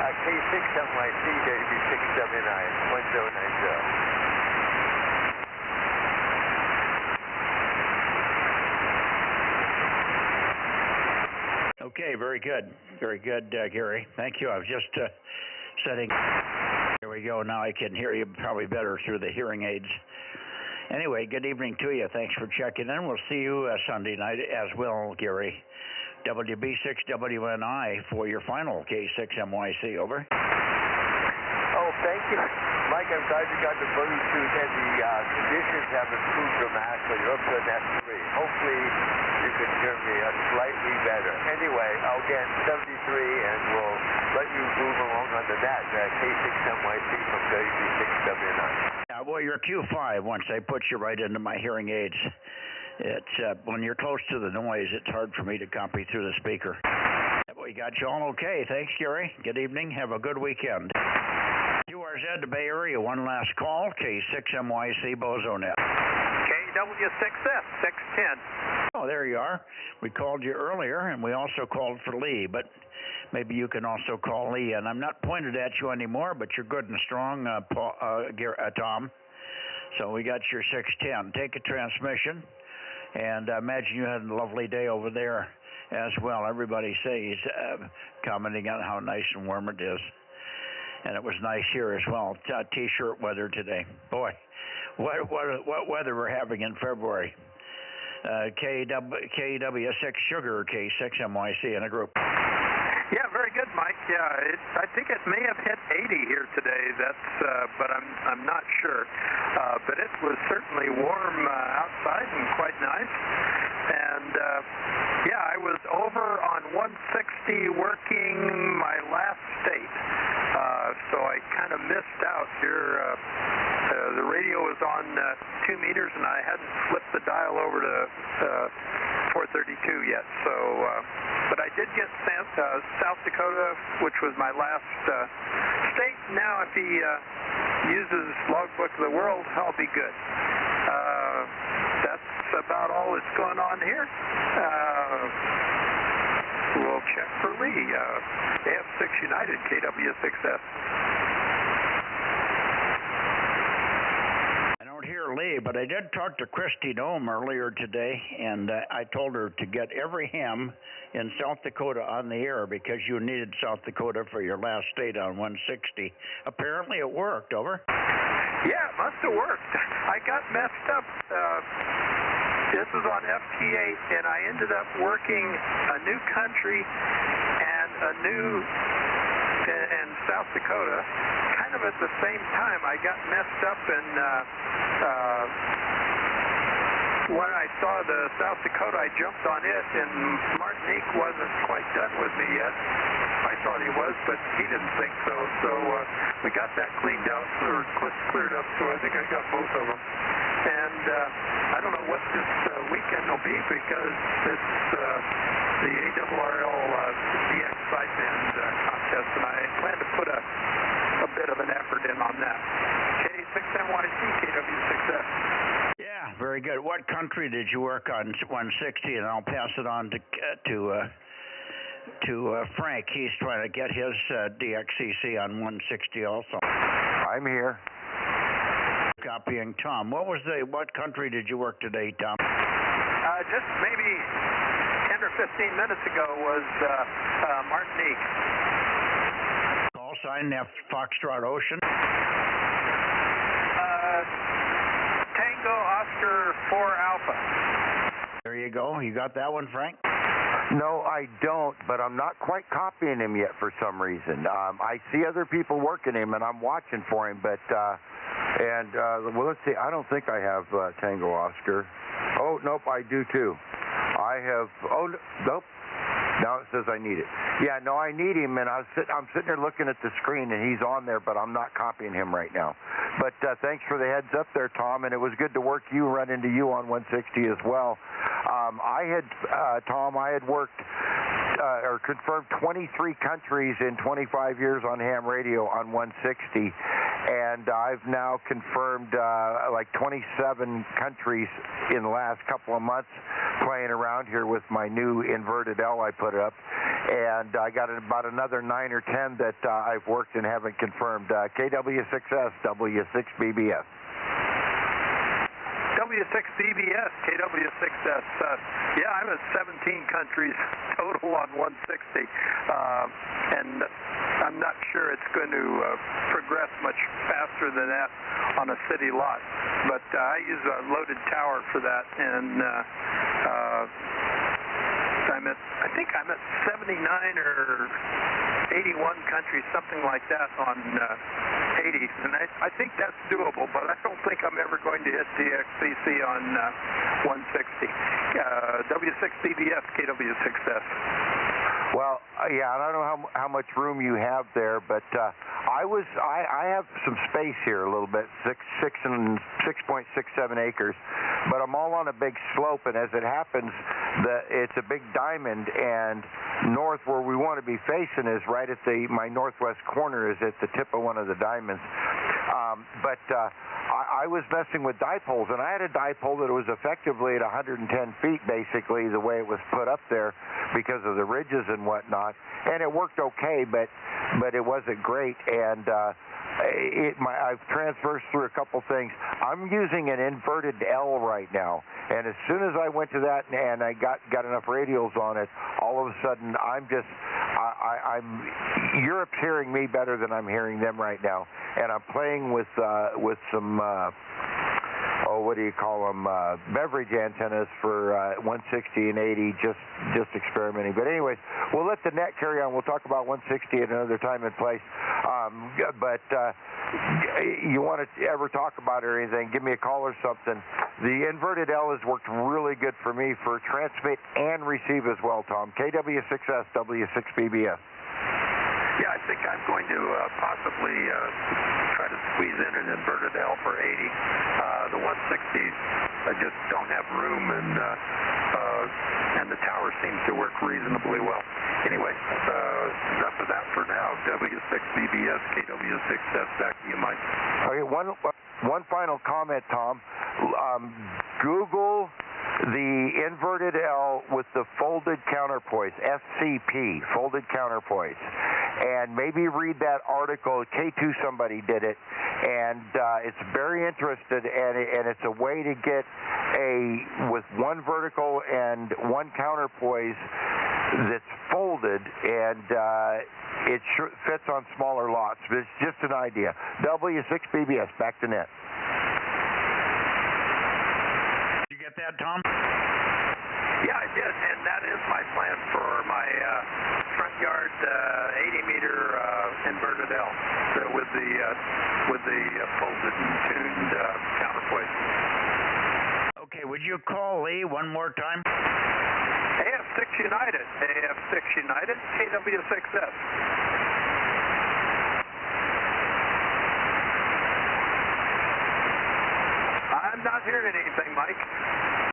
K6MYC, WB679, 1090. Okay, very good, Gary. Thank you. I was just setting. There we go. Now I can hear you probably better through the hearing aids. Anyway, good evening to you. Thanks for checking in. We'll see you Sunday night as well, Gary. WB6WNI for your final K6MYC, over. Oh, thank you. Mike, I'm glad you got the Bluetooth, and the conditions have improved dramatically. You're up to an S3. Hopefully you can hear me slightly better. Anyway, again, 73, and we'll let you move along on the net. K6MYC from WB6W9. Yeah, well, you're Q5 once they put you right into my hearing aids. It's when you're close to the noise, it's hard for me to copy through the speaker. We got you all okay. Thanks, Gary. Good evening. Have a good weekend. QRZ, the Bay Area. One last call. K6MYC, Bozo Net. KW6F, 610. Oh, there you are. We called you earlier, and we also called for Lee, but maybe you can also call Lee. And I'm not pointed at you anymore, but you're good and strong, Tom. So we got your 610. Take a transmission. And I imagine you had a lovely day over there as well. Everybody says, commenting on how nice and warm it is. And it was nice here as well. T-shirt weather today. Boy, what weather we're having in February. KW6 Sugar, K6MYC in a group. Yeah, very good, Mike. Yeah, I think it may have hit 80 here today. But I'm not sure. But it was certainly warm outside and quite nice. And yeah, I was over on 160 working my last state. So I kind of missed out here. The radio was on 2 meters, and I hadn't flipped the dial over to 432 yet. So, but I did get South Dakota, which was my last state. Now, if he uses Logbook of the World, I'll be good. That's about all that's going on here. We'll check for Lee. AF6 United, KW6S. Lee, but I did talk to Christy Dome earlier today, and I told her to get every ham in South Dakota on the air because you needed South Dakota for your last state on 160. Apparently it worked, over. Yeah, it must have worked. I got messed up. This was on FT8, and I ended up working a new country and a new and South Dakota, kind of at the same time. I got messed up in when I saw the South Dakota, I jumped on it, and Martinique wasn't quite done with me yet. I thought he was, but he didn't think so. So we got that cleaned out, or cleared up, so I think I got both of them. And I don't know what this weekend will be, because it's the ARRL DX sideband contest, and I plan to put a bit of an effort in on that. K6NYC, KW6S. Yeah, very good. What country did you work on 160? And I'll pass it on to Frank. He's trying to get his DXCC on 160 also. I'm here. Copying Tom. What country did you work today, Tom? Just maybe 10 or 15 minutes ago was Martinique. Call sign Foxtrot Ocean. Tango Oscar 4 Alpha. There you go. You got that one, Frank? No, I don't, but I'm not quite copying him yet for some reason. I see other people working him, and I'm watching for him, but, well, let's see. I don't think I have Tango Oscar. Oh, nope, I do too. I have, nope. Now it says I need it. Yeah, no, I need him, and I'm sitting there looking at the screen, and he's on there, but I'm not copying him right now. But thanks for the heads up there, Tom, and it was good to work you, run into you on 160 as well. Tom, I had worked or confirmed 23 countries in 25 years on ham radio on 160, and I've now confirmed like 27 countries in the last couple of months playing around here with my new inverted L I put up, and I got about another 9 or 10 that I've worked and haven't confirmed. KW6S, W6BBS. W6BBS, KW6S. Yeah, I'm at 17 countries total on 160, and I'm not sure it's going to progress much faster than that on a city lot. But I use a loaded tower for that, and I think I'm at 79 or 81 countries, something like that on 80, and I think that's doable, but I don't think I'm ever going to hit DXCC on 160. W6BBS, KW6S. Well, yeah, I don't know how much room you have there, but I have some space here a little bit, 6.67 acres, but I'm all on a big slope, and as it happens, it's a big diamond, and north where we want to be facing is right at my northwest corner is at the tip of one of the diamonds. I was messing with dipoles, and I had a dipole that was effectively at 110 feet, basically, the way it was put up there because of the ridges and whatnot, and it worked okay, but it wasn't great, and I've transversed through a couple things. I'm using an inverted L right now, and as soon as I went to that and I got enough radials on it, all of a sudden Europe's hearing me better than I'm hearing them right now, and I'm playing with some what do you call them, beverage antennas for 160 and 80, just experimenting. But anyways, we'll let the net carry on. We'll talk about 160 at another time and place. You want to ever talk about it or anything, give me a call or something. The inverted L has worked really good for me for transmit and receive as well, Tom. KW6S, W6BBS. Yeah, I think I'm going to possibly try to squeeze in an inverted L for 80. The 160s, I just don't have room, and the tower seems to work reasonably well. Anyway, enough of that for now. W6BBS, KW6S, back to you, Mike. Okay, one final comment, Tom. Google the inverted L with the folded counterpoise, FCP, folded counterpoise, and maybe read that article. K2 somebody did it, and it's very interesting, and it's a way to get with one vertical and one counterpoise that's folded, and it fits on smaller lots. But it's just an idea. W6BBS, back to net. Did you get that, Tom? Yeah, I did, and that is my plan for my front yard 80-meter inverted L with the folded and tuned counterpoint. Okay, would you call Lee one more time? AF6 United, AF6 United, KW6S. I'm not hearing anything, Mike.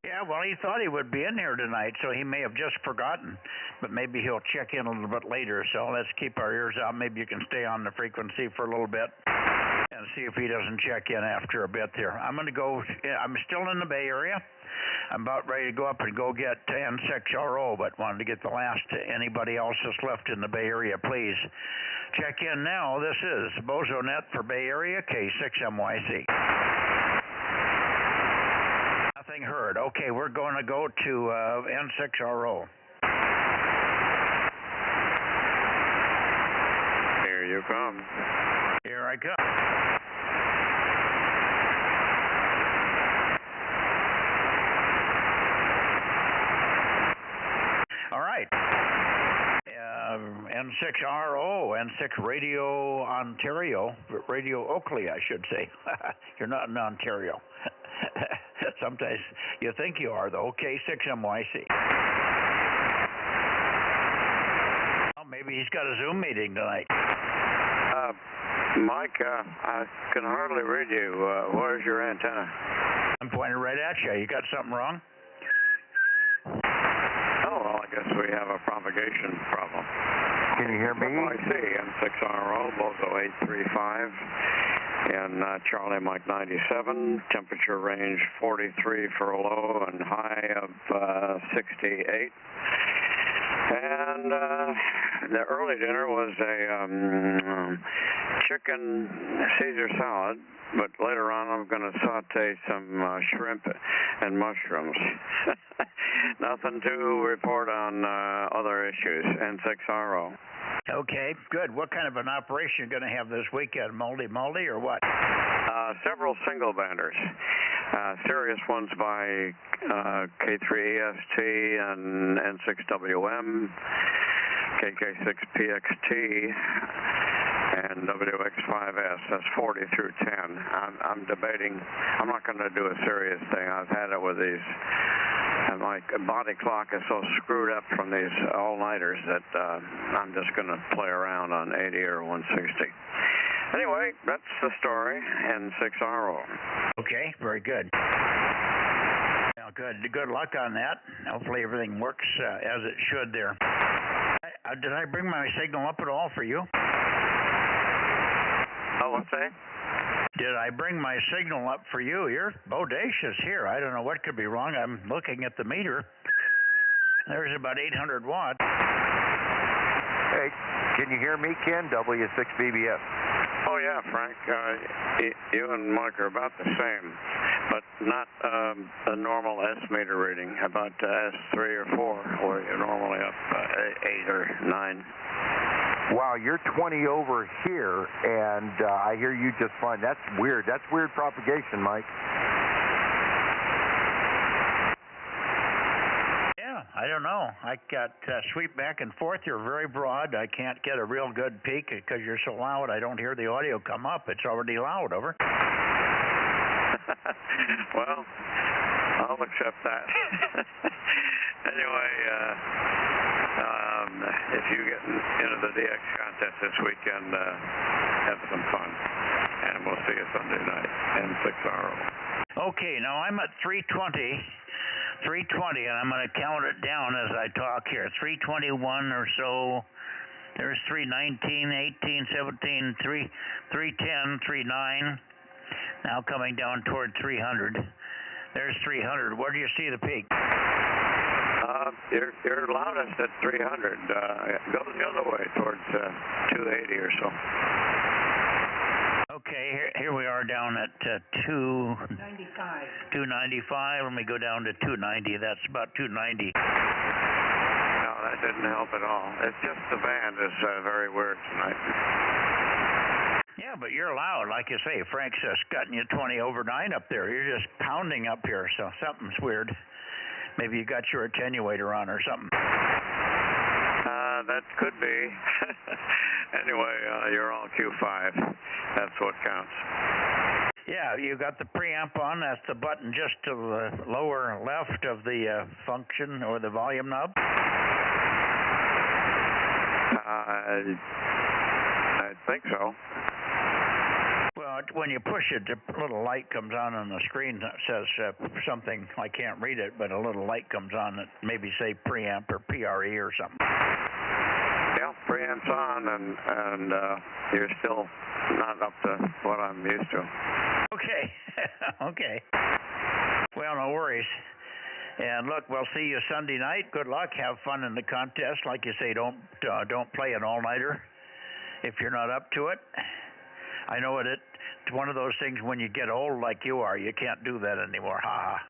Yeah, well, he thought he would be in here tonight, so he may have just forgotten. But maybe he'll check in a little bit later, so let's keep our ears out. Maybe you can stay on the frequency for a little bit and see if he doesn't check in after a bit here. I'm going to go, I'm still in the Bay Area. I'm about ready to go up and go get N6RO, but wanted to get the last anybody else that's left in the Bay Area, please. Check in now. This is Bozo Net for Bay Area, K6MYC. Nothing heard. Okay, we're going to go to N6RO. Here you come. Here I come. All right. N6RO, N6 Radio Ontario, Radio Oakley, I should say. You're not in Ontario. Sometimes you think you are, though. K6MYC. Well, maybe he's got a Zoom meeting tonight. Mike, I can hardly read you. Where's your antenna? I'm pointing right at you. You got something wrong? Oh, well, I guess we have a propagation problem. Can you hear me? I see. N6RO, Bozo 835. And Charlie Mike 97, temperature range 43 for a low and high of 68. And the early dinner was a chicken Caesar salad, but later on I'm going to saute some shrimp and mushrooms. Nothing to report on other issues. N6RO. Okay, good. What kind of an operation are you going to have this weekend? Multi or what? Several single banders. Serious ones by K3EST and N6WM, KK6PXT, and WX5S. That's 40 through 10. I'm debating. I'm not going to do a serious thing. I've had it with these. And my body clock is so screwed up from these all-nighters that I'm just going to play around on 80 or 160. Anyway, that's the story, N6RO. Okay, very good. Well, good luck on that. Hopefully everything works as it should there. Did I bring my signal up at all for you? Oh, what's that? Did I bring my signal up for you? You're bodacious here. I don't know what could be wrong. I'm looking at the meter. There's about 800 watts. Hey, can you hear me, Ken? W6BBS. Oh, yeah, Frank. You and Mike are about the same, but not a normal S meter reading. About S3 or 4, where you're normally up 8 or 9. Wow, you're 20 over here, and I hear you just fine. That's weird. That's weird propagation, Mike. Yeah, I don't know. I got sweep back and forth. You're very broad. I can't get a real good peak because you're so loud. I don't hear the audio come up. It's already loud. Over. Well, I'll accept that. Anyway, if you get into the DX contest this weekend, have some fun. And we'll see you Sunday night, N6RO. Okay, now I'm at 320, and I'm going to count it down as I talk here. 321 or so. There's 319, 18, 17, 310, 39. Now coming down toward 300. There's 300. Where do you see the peak? You're loudest at 300. Go the other way towards 280 or so. Okay, here we are down at 295. 295. Let me go down to 290. That's about 290. No, that didn't help at all. It's just the band is very weird tonight. Yeah, but you're loud, like you say. Frank's cutting you 20 over 9 up there. You're just pounding up here, so something's weird. Maybe you got your attenuator on or something. That could be. Anyway, you're on Q5. That's what counts. Yeah, you got the preamp on. That's the button just to the lower left of the function or the volume knob. I think so. Well, when you push it, a little light comes on the screen that says something. I can't read it, but a little light comes on that maybe say preamp or PRE or something. Yeah, preamp's on, and you're still not up to what I'm used to. Okay. Okay. Well, no worries. And look, we'll see you Sunday night. Good luck. Have fun in the contest. Like you say, don't play an all-nighter if you're not up to it. I know it's one of those things when you get old like you are, you can't do that anymore. Ha ha.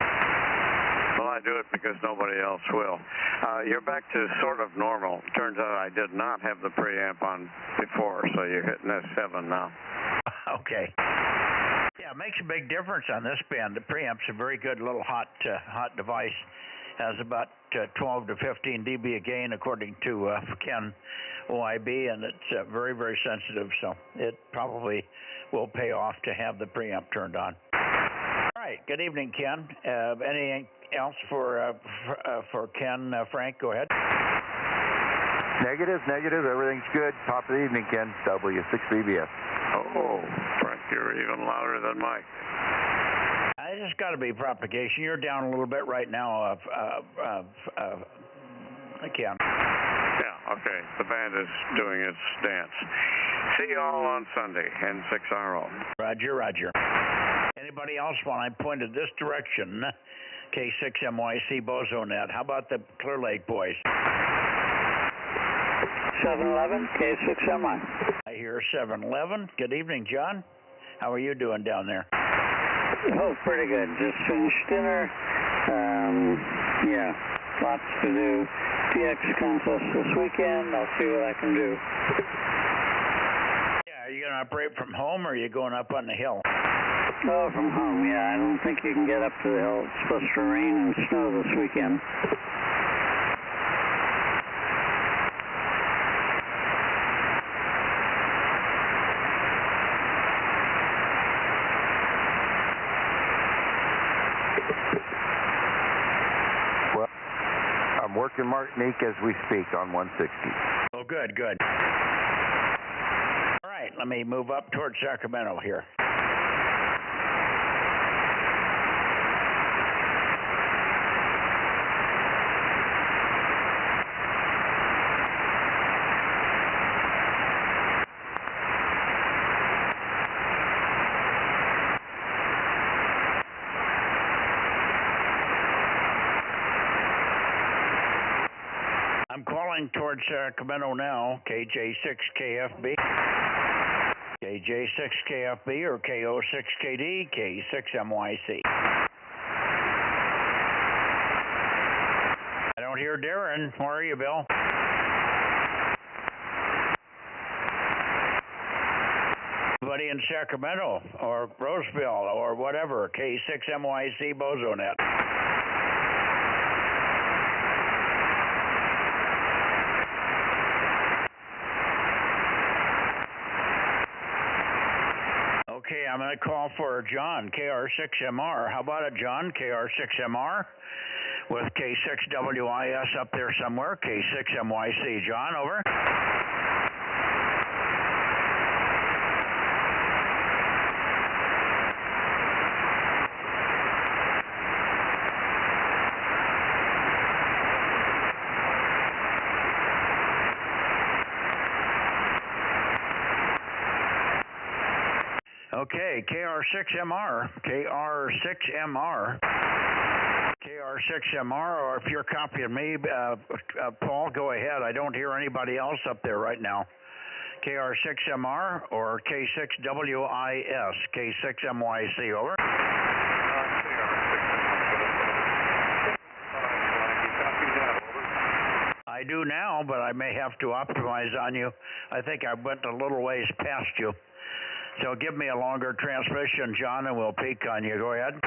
Well, I do it because nobody else will. You're back to sort of normal. Turns out I did not have the preamp on before, so you're hitting S7 now. Okay. Yeah, it makes a big difference on this band. The preamp's a very good little hot device. Has about 12 to 15 dB a gain, according to Ken OIB, and it's very, very sensitive, so it probably will pay off to have the preamp turned on. All right, good evening, Ken. Anything else for Ken? Frank, go ahead. Negative. Everything's good. Top of the evening, Ken. W6BBS. Oh, Frank, you're even louder than Mike. It's got to be propagation. You're down a little bit right now, Ken. Yeah, okay. The band is doing its dance. See you all on Sunday, N6RO. Roger. Anybody else when I pointed this direction? K6MYC Bozo Net. How about the Clear Lake boys? 711 K6MI. I hear 711. Good evening, John. How are you doing down there? Oh, pretty good. Just finished dinner. Yeah, lots to do. PX contest this weekend. I'll see what I can do. Yeah, are you going to operate from home or are you going up on the hill? Oh, from home, yeah. I don't think you can get up to the hill. It's supposed to rain and snow this weekend. Well, I'm working Martinique as we speak on 160. Oh, good. All right, let me move up towards Sacramento here. I'm calling towards Sacramento now, KJ6KFB. KJ6KFB or KO6KD, K6MYC. I don't hear Darren. Where are you, Bill? Anybody in Sacramento or Roseville or whatever, K6MYC Bozo Net. Okay, I'm going to call for John, KR6MR. How about it, John, KR6MR with K6WIS up there somewhere, K6MYC. John, over. Okay, KR6MR, or if you're copying me, Paul, go ahead. I don't hear anybody else up there right now. KR6MR or K6WIS, K6MYC, over. I do now, but I may have to optimize on you. I think I went a little ways past you. So give me a longer transmission, John, and we'll peak on you. Go ahead.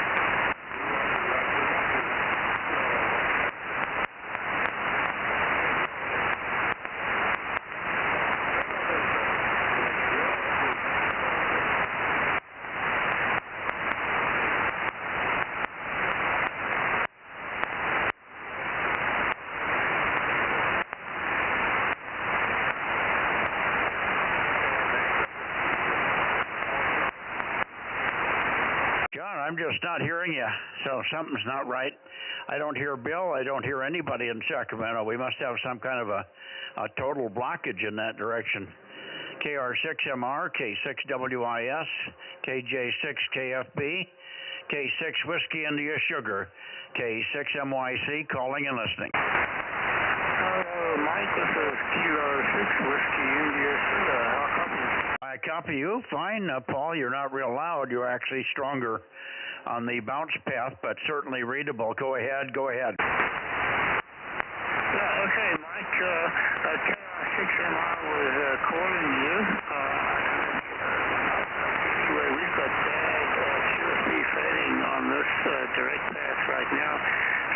just not hearing you, so something's not right. I don't hear Bill. I don't hear anybody in Sacramento. We must have some kind of a total blockage in that direction. KR6MR, K6WIS, KJ6KFB, K6 Whiskey India Sugar, K6MYC, calling and listening. Mike, this is Kilo 6 Whiskey India Sugar. How copy you? I copy you. Fine, Paul. You're not real loud. You're actually stronger on the bounce path, but certainly readable. Go ahead. Yeah, okay, Mike. KR6MR was calling you. Anyway, we've got bad QFB fading on this direct path right now.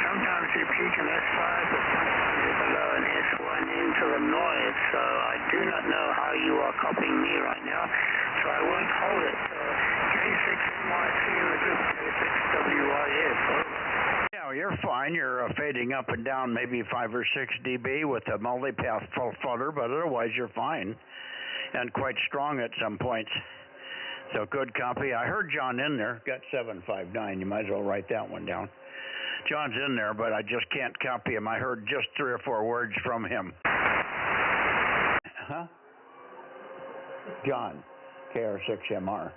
Sometimes you peak in S5, but sometimes you're below an S1 into the noise, so I do not know how you are copying me right now, so I won't hold it. K6NYC in the group, K6WIS. Yeah, you're fine. You're fading up and down maybe 5 or 6 dB with a multipath full flutter, but otherwise you're fine and quite strong at some points. So good copy. I heard John in there. Got 759. You might as well write that one down. John's in there, but I just can't copy him. I heard just 3 or 4 words from him. Huh? John, KR6MR.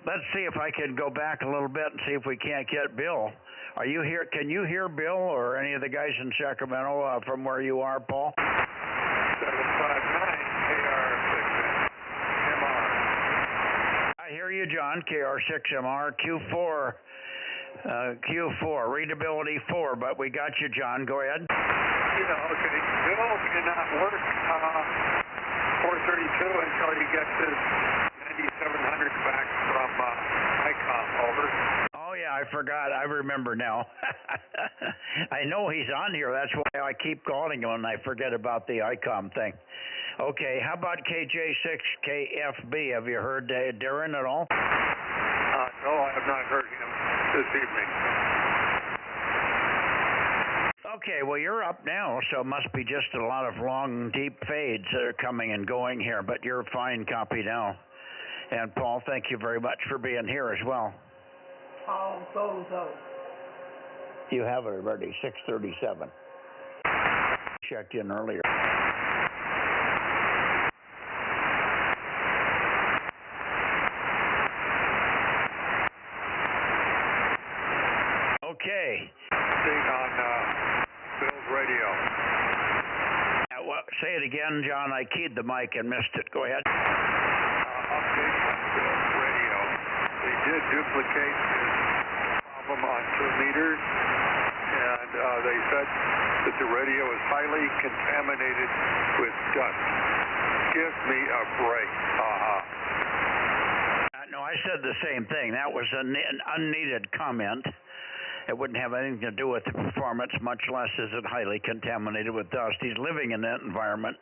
Let's see if I can go back a little bit and see if we can't get Bill. Are you here? Can you hear Bill or any of the guys in Sacramento from where you are, Paul? 759 KR6MR. I hear you, John. KR6MR Q4. Q4, readability 4, but we got you, John. Go ahead. Yeah, okay. Bill cannot work 432 until he gets his 9700 back from ICOM, over. Oh, yeah, I forgot. I remember now. I know he's on here. That's why I keep calling him and I forget about the ICOM thing. Okay, how about KJ6KFB? Have you heard Darren at all? No, I have not heard him this evening. Okay, well, you're up now, so it must be just a lot of long, deep fades that are coming and going here, but you're fine copy now. And, Paul, thank you very much for being here as well. Paul Bozo. You have it already, 637. Checked in earlier. Okay. On Bill's radio. Well, say it again, John. I keyed the mic and missed it. Go ahead. Update on Bill's radio. They did duplicate his problem on 2 meters, and they said that the radio is highly contaminated with dust. Give me a break. No, I said the same thing. That was an unneeded comment. It wouldn't have anything to do with the performance, much less is it highly contaminated with dust. He's living in that environment,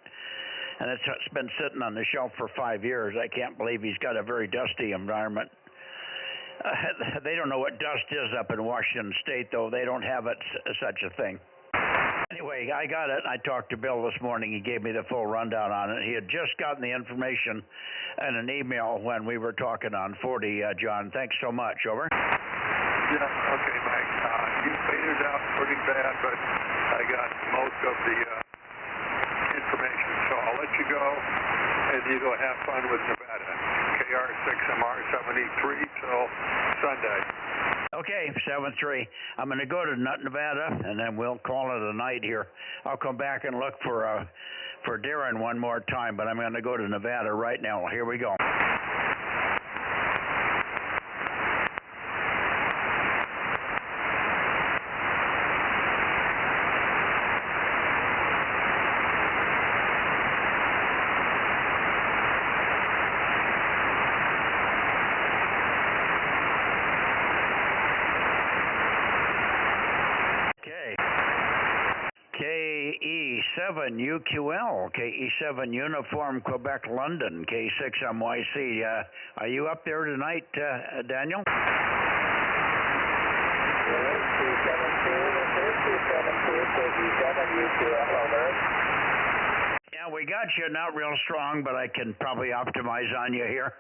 and it's been sitting on the shelf for 5 years. I can't believe he's got a very dusty environment. They don't know what dust is up in Washington State, though. They don't have such a thing. Anyway, I got it. I talked to Bill this morning. He gave me the full rundown on it. He had just gotten the information in an email when we were talking on 40, John. Thanks so much. Over. Yeah, okay, Mike. You faded out pretty bad, but I got most of the information, so I'll let you go, and you go have fun with Nevada. KR6MR 73 till Sunday. Okay, 7-3. I'm going to go to Nevada, and then we'll call it a night here. I'll come back and look for Darren one more time, but I'm going to go to Nevada right now. Here we go. KE7UQL, KE7 Uniform Quebec London, K6MYC. Are you up there tonight, Daniel? Yeah, we got you not real strong, but I can probably optimize on you here.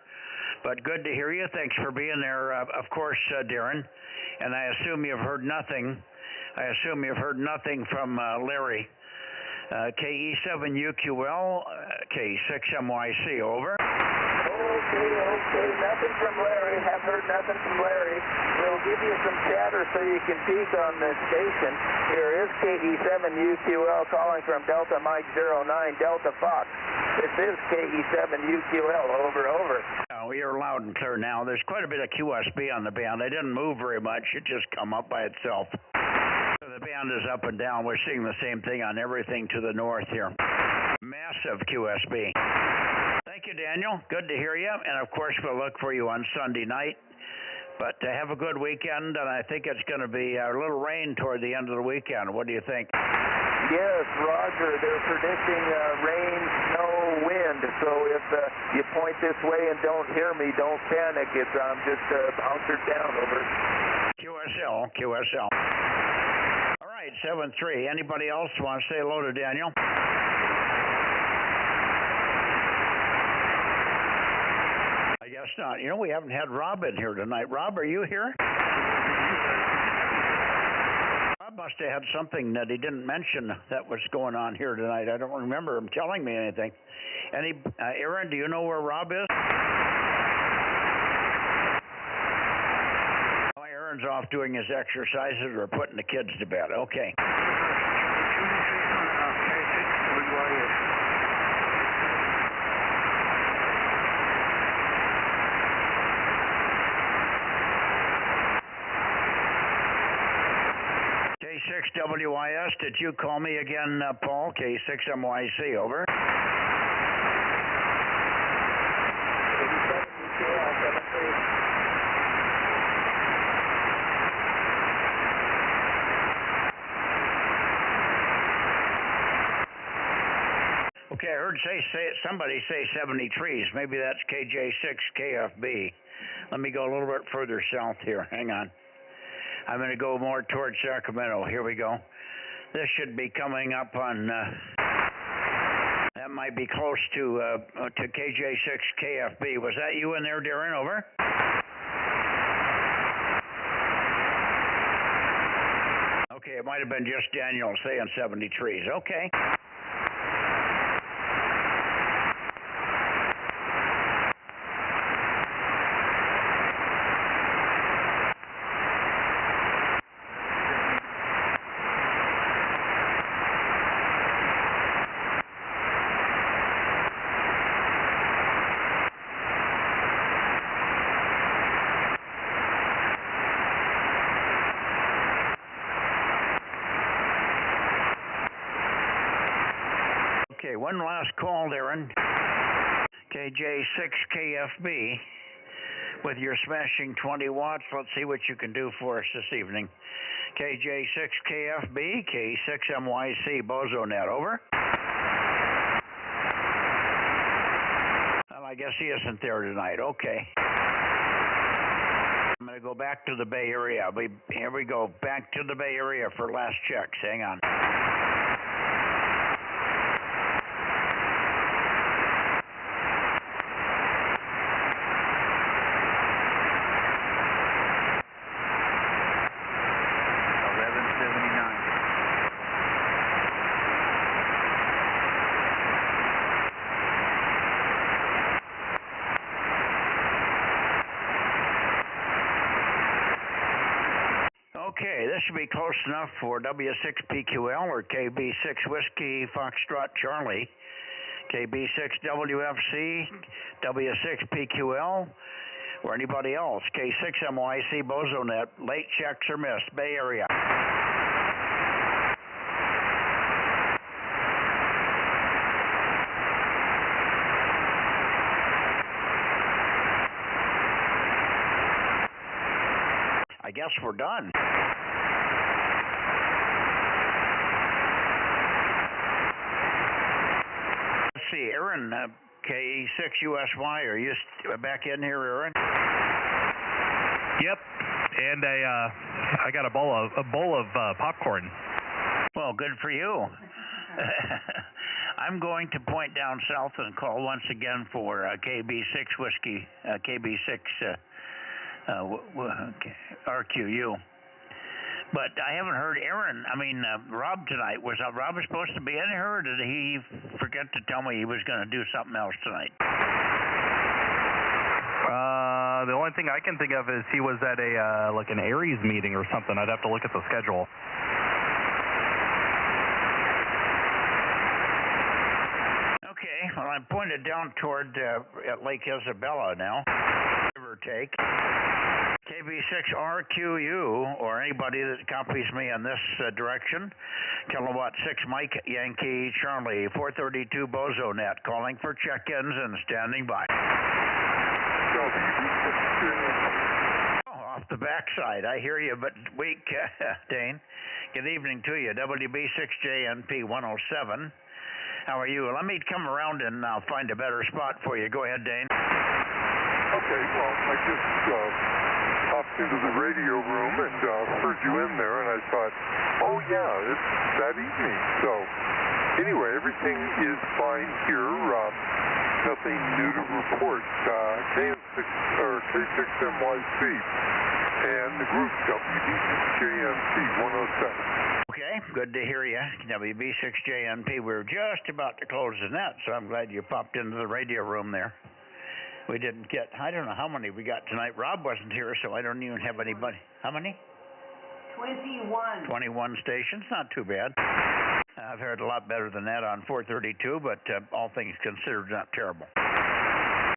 But good to hear you. Thanks for being there, of course, Darren. And I assume you've heard nothing. From Larry. KE7UQL, K6MYC, over. Okay, nothing from Larry. Have heard nothing from Larry. We'll give you some chatter so you can peek on the station. Here is KE7UQL calling from Delta Mike 09 Delta Fox. This is KE7UQL, over. You're loud and clear now. There's quite a bit of QSB on the band. They didn't move very much. It just come up by itself. So the band is up and down. We're seeing the same thing on everything to the north here. Massive QSB. Thank you, Daniel. Good to hear you. And, of course, we'll look for you on Sunday night. But have a good weekend, and I think it's going to be a little rain toward the end of the weekend. What do you think? Yes, Roger. They're predicting rain, snow, wind. So if you point this way and don't hear me, don't panic. It's just bouncer down, over. QSL. All right, 7-3. Anybody else want to say hello to Daniel? I guess not. You know, we haven't had Rob in here tonight. Rob, are you here? Rob must have had something that he didn't mention that was going on here tonight. I don't remember him telling me anything. Aaron, do you know where Rob is? Oh, Aaron's off doing his exercises or putting the kids to bed. Okay. K6WIS, did you call me again, Paul? K6MYC, over. Okay, I heard somebody say 73s. Maybe that's KJ6KFB. Let me go a little bit further south here. Hang on. I'm going to go more towards Sacramento. Here we go. This should be coming up on, that might be close to KJ6KFB. Was that you in there, Darren? Over. Okay, it might have been just Daniel saying 73s. Okay. Okay, one last call, Darren. KJ6KFB with your smashing 20 watts. Let's see what you can do for us this evening. KJ6KFB, K6MYC, Bozo Net, over. Well, I guess he isn't there tonight. Okay. I'm going to go back to the Bay Area. Here we go. Back to the Bay Area for last checks. Hang on. Okay, this should be close enough for W6PQL or KB6 Whiskey Foxtrot Charlie, KB6WFC, W6PQL, or anybody else. K6MYC, Bozo Net, late checks are missed, Bay Area. I guess we're done. Let's see, Aaron, K6USY, are you back in here, Aaron? Yep, and I got a bowl of popcorn. Well, good for you. I'm going to point down south and call once again for KB6 Whiskey, KB6 RQU. But I haven't heard Rob tonight. Was Rob supposed to be in here, or did he forget to tell me he was going to do something else tonight? The only thing I can think of is he was at a like an Aries meeting or something. I'd have to look at the schedule. Okay, well, I'm pointed down toward at Lake Isabella now, give or take. KB6RQU, or anybody that copies me in this direction, Kilowatt 6 Mike Yankee Charlie, 432 Bozo Net, calling for check-ins and standing by. Off the backside, I hear you, but weak, Dane. Good evening to you, WB6JNP 107. How are you? Let me come around and find a better spot for you. Go ahead, Dane. Okay, well, I just popped into the radio room and heard you in there, and I thought, oh yeah, it's that evening. So, anyway, everything is fine here. Nothing new to report. K6MYC and the group WB6JNP 107. Okay, good to hear you. WB6JNP, we're just about to close the net, so I'm glad you popped into the radio room there. We didn't get, I don't know how many we got tonight. Rob wasn't here, so I don't even have anybody. How many? 21. 21 stations, not too bad. I've heard a lot better than that on 432, but all things considered, not terrible.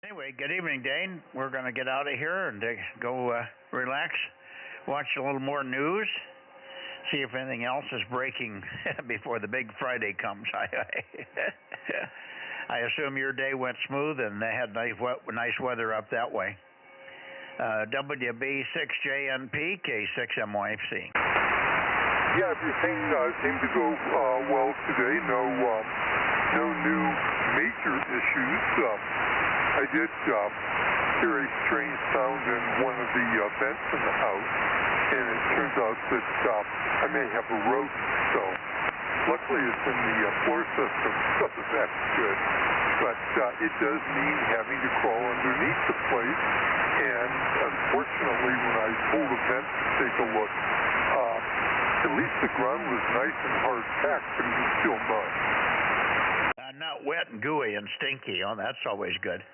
Anyway, good evening, Dane. We're going to get out of here and go relax, watch a little more news, see if anything else is breaking before the big Friday comes. I assume your day went smooth and they had nice weather up that way. WB6JNP, K6MYC. Yeah, everything seemed to go well today. No new major issues. I did hear a strange sound in one of the vents in the house, and it turns out that I may have a rodent. So luckily it's in the floor system, so that's good. But it does mean having to crawl underneath the place, and unfortunately when I pulled the vent to take a look, at least the ground was nice and hard packed, but it was still mud. Not wet and gooey and stinky. Oh, that's always good.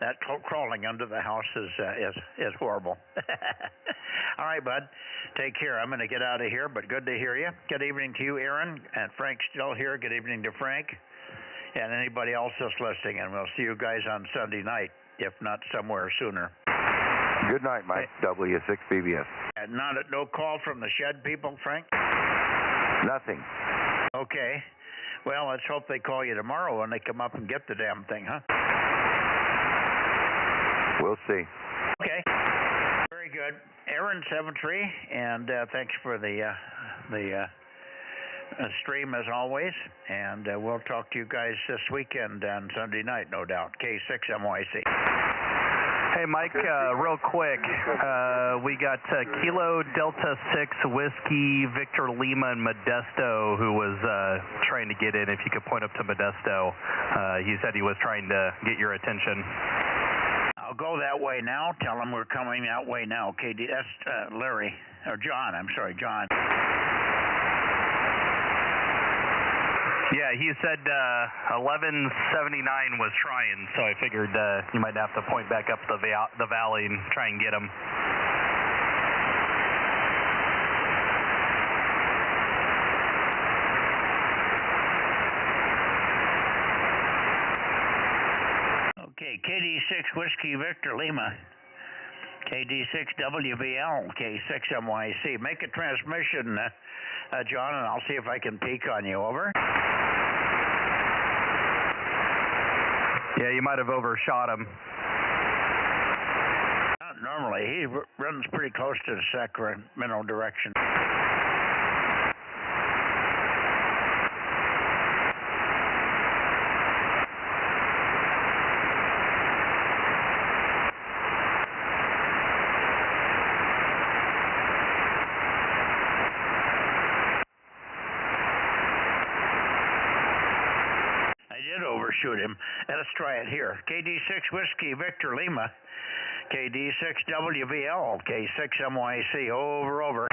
That crawling under the house is horrible. All right, bud. Take care. I'm going to get out of here, but good to hear you. Good evening to you, Aaron. And Frank's still here. Good evening to Frank. And anybody else that's listening. And we'll see you guys on Sunday night, if not somewhere sooner. Good night, Mike. W6BBS. And no call from the shed people, Frank? Nothing. Okay. Well, let's hope they call you tomorrow when they come up and get the damn thing, huh? We'll see. Okay. Very good. Aaron 73, and thanks for the stream as always. And we'll talk to you guys this weekend on Sunday night, no doubt. K6MYC. Hey, Mike, real quick, we got Kilo Delta 6 Whiskey Victor Lima and Modesto, who was trying to get in. If you could point up to Modesto, he said he was trying to get your attention. I'll go that way now. Tell him we're coming that way now. KD, that's Larry, or John, I'm sorry, John. Yeah, he said 1179 was trying, so I figured you might have to point back up the valley and try and get him. Okay, KD6 Whiskey Victor Lima, KD6 WBL, K6MYC. Make a transmission, John, and I'll see if I can peek on you. Over. Yeah, you might have overshot him. Not normally. He runs pretty close to the Sacramento direction. troubleshoot him. Let's try it here. KD6 Whiskey Victor Lima. KD6 WVL. K6 MYC. Over.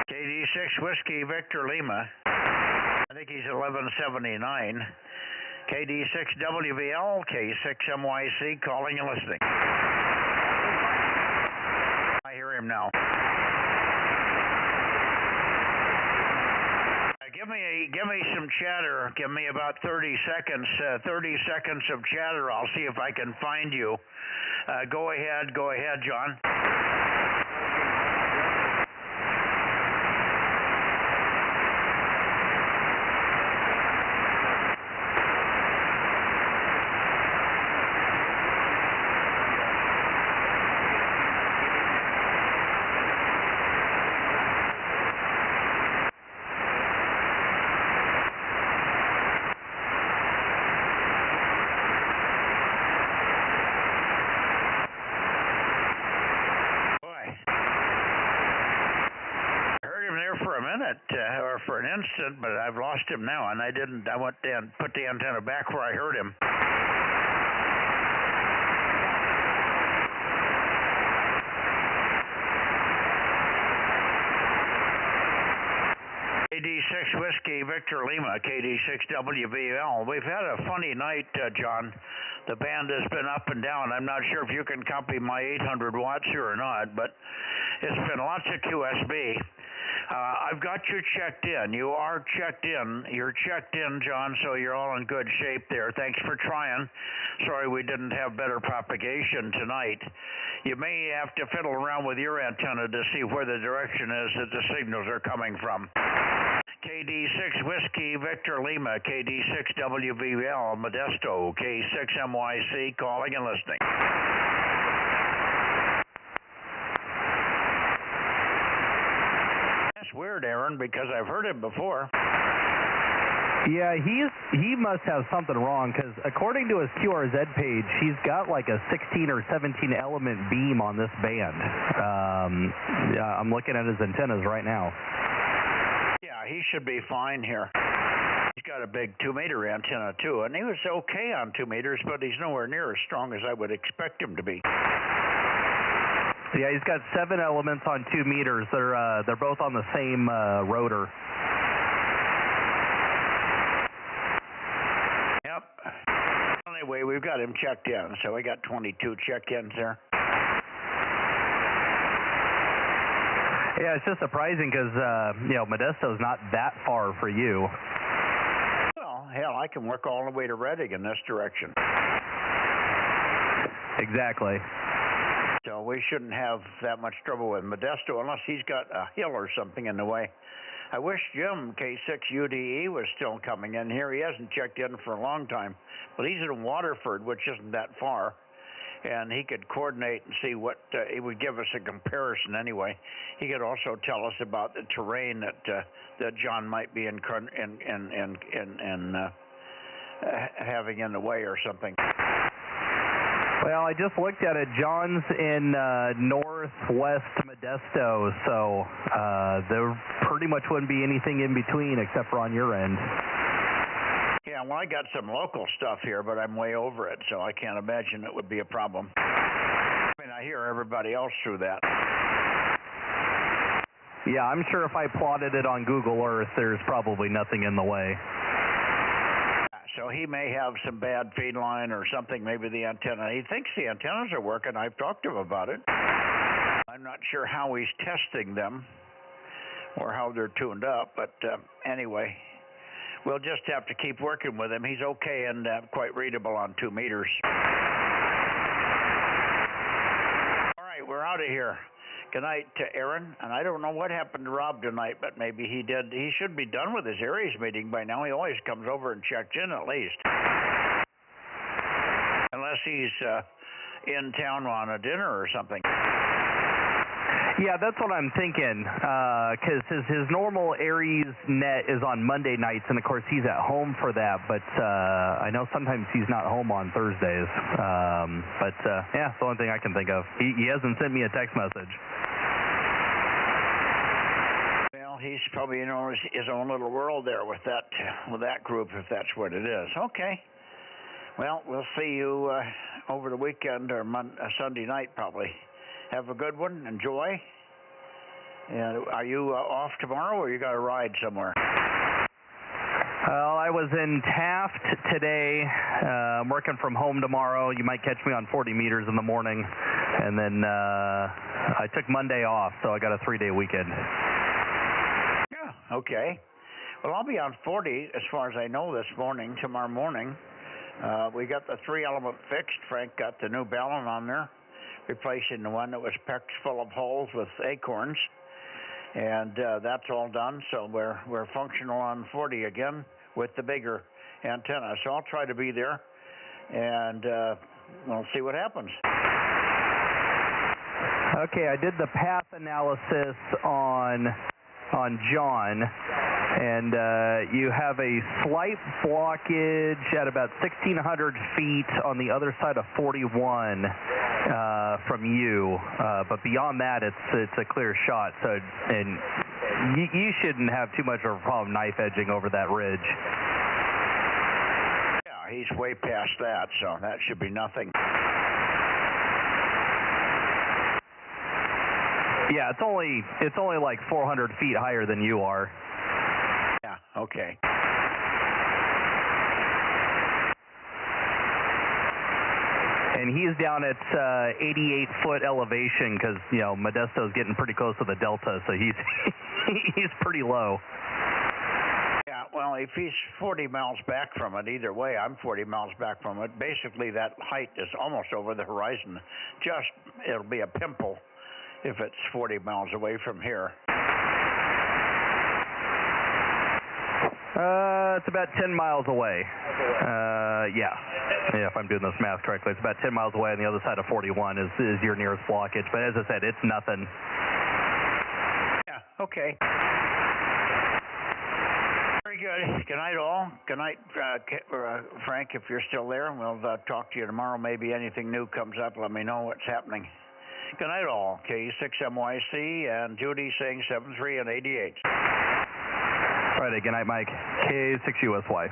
KD6 Whiskey Victor Lima. I think he's 1179. KD6 WVL, K6 MYC, calling and listening. I hear him now. Give me some chatter. Give me about 30 seconds. 30 seconds of chatter. I'll see if I can find you. Go ahead, John. Or for an instant, but I've lost him now, and I went and put the antenna back where I heard him. KD6 Whiskey Victor Lima, KD6 WVL. We've had a funny night, John. The band has been up and down. I'm not sure if you can copy my 800 watts here or not, but it's been lots of QSB. I've got you checked in. You are checked in. You're checked in, John, so you're all in good shape there. Thanks for trying. Sorry we didn't have better propagation tonight. You may have to fiddle around with your antenna to see where the direction is that the signals are coming from. KD6 Whiskey Victor Lima, KD6 WVL, Modesto, K6 MYC, calling and listening. That's weird, Aaron, because I've heard him before. Yeah, he must have something wrong, because according to his QRZ page, he's got like a 16 or 17 element beam on this band. I'm looking at his antennas right now. Yeah, he should be fine here. He's got a big 2-meter antenna too, and he was okay on 2 meters, but he's nowhere near as strong as I would expect him to be. Yeah, he's got 7 elements on 2 meters. They're both on the same rotor. Yep. Anyway, we've got him checked in, so we got 22 check-ins there. Yeah, it's just surprising because, Modesto's not that far for you. Well, hell, I can work all the way to Reading in this direction. Exactly. So we shouldn't have that much trouble with Modesto unless he's got a hill or something in the way. I wish Jim, K6 UDE, was still coming in here. He hasn't checked in for a long time. But he's in Waterford, which isn't that far. And he could coordinate and see what he would give us a comparison anyway. He could also tell us about the terrain that John might be having in the way or something. Well, I just looked at it. John's in northwest Modesto, so there pretty much wouldn't be anything in between except for on your end. Yeah, well, I got some local stuff here, but I'm way over it, so I can't imagine it would be a problem. I mean, I hear everybody else through that. Yeah, I'm sure if I plotted it on Google Earth, there's probably nothing in the way. So he may have some bad feed line or something, maybe the antenna. He thinks the antennas are working. I've talked to him about it. I'm not sure how he's testing them or how they're tuned up, but anyway. We'll just have to keep working with him. He's okay and quite readable on 2 meters. All right, we're out of here. Good night to Aaron. And I don't know what happened to Rob tonight, but maybe he did. He should be done with his Aries meeting by now. He always comes over and checks in at least. Unless he's in town on a dinner or something. Yeah, that's what I'm thinking, because his normal Aries net is on Monday nights, and of course he's at home for that, but I know sometimes he's not home on Thursdays. Yeah, it's the only thing I can think of. He hasn't sent me a text message. he's probably in his own little world there with that group, if that's what it is. Okay. Well, we'll see you over the weekend or Sunday night probably. Have a good one. Enjoy. And are you off tomorrow, or you got to ride somewhere? Well, I was in Taft today. I'm working from home tomorrow. You might catch me on 40 meters in the morning. And then I took Monday off, so I got a 3-day weekend. Yeah, okay. Well, I'll be on 40 as far as I know this morning, tomorrow morning. We got the 3-element fixed. Frank got the new ballon on there, replacing the one that was packed full of holes with acorns. And that's all done, so we're functional on 40 again with the bigger antenna. So I'll try to be there, and we'll see what happens. Okay, I did the path analysis on John, and you have a slight blockage at about 1,600 feet on the other side of 41 from you, but beyond that, it's a clear shot. So, and you shouldn't have too much of a problem knife edging over that ridge. Yeah, he's way past that, so that should be nothing. Yeah, it's only like 400 feet higher than you are. Yeah, okay. And he's down at 88-foot elevation because, you know, Modesto's getting pretty close to the delta, so he's pretty low. Yeah, well, if he's 40 miles back from it, either way, I'm 40 miles back from it. Basically, that height is almost over the horizon. It'll be a pimple if it's 40 miles away from here. It's about 10 miles away. Yeah, if I'm doing this math correctly. It's about 10 miles away on the other side of 41 is your nearest blockage. But as I said, it's nothing. Yeah, okay. Very good. Good night, all. Good night, Frank, if you're still there. We'll talk to you tomorrow. Maybe anything new comes up. Let me know what's happening. Good night, all. K6MYC and Judy saying 73 and 88. All right, good night, Mike. K6USY.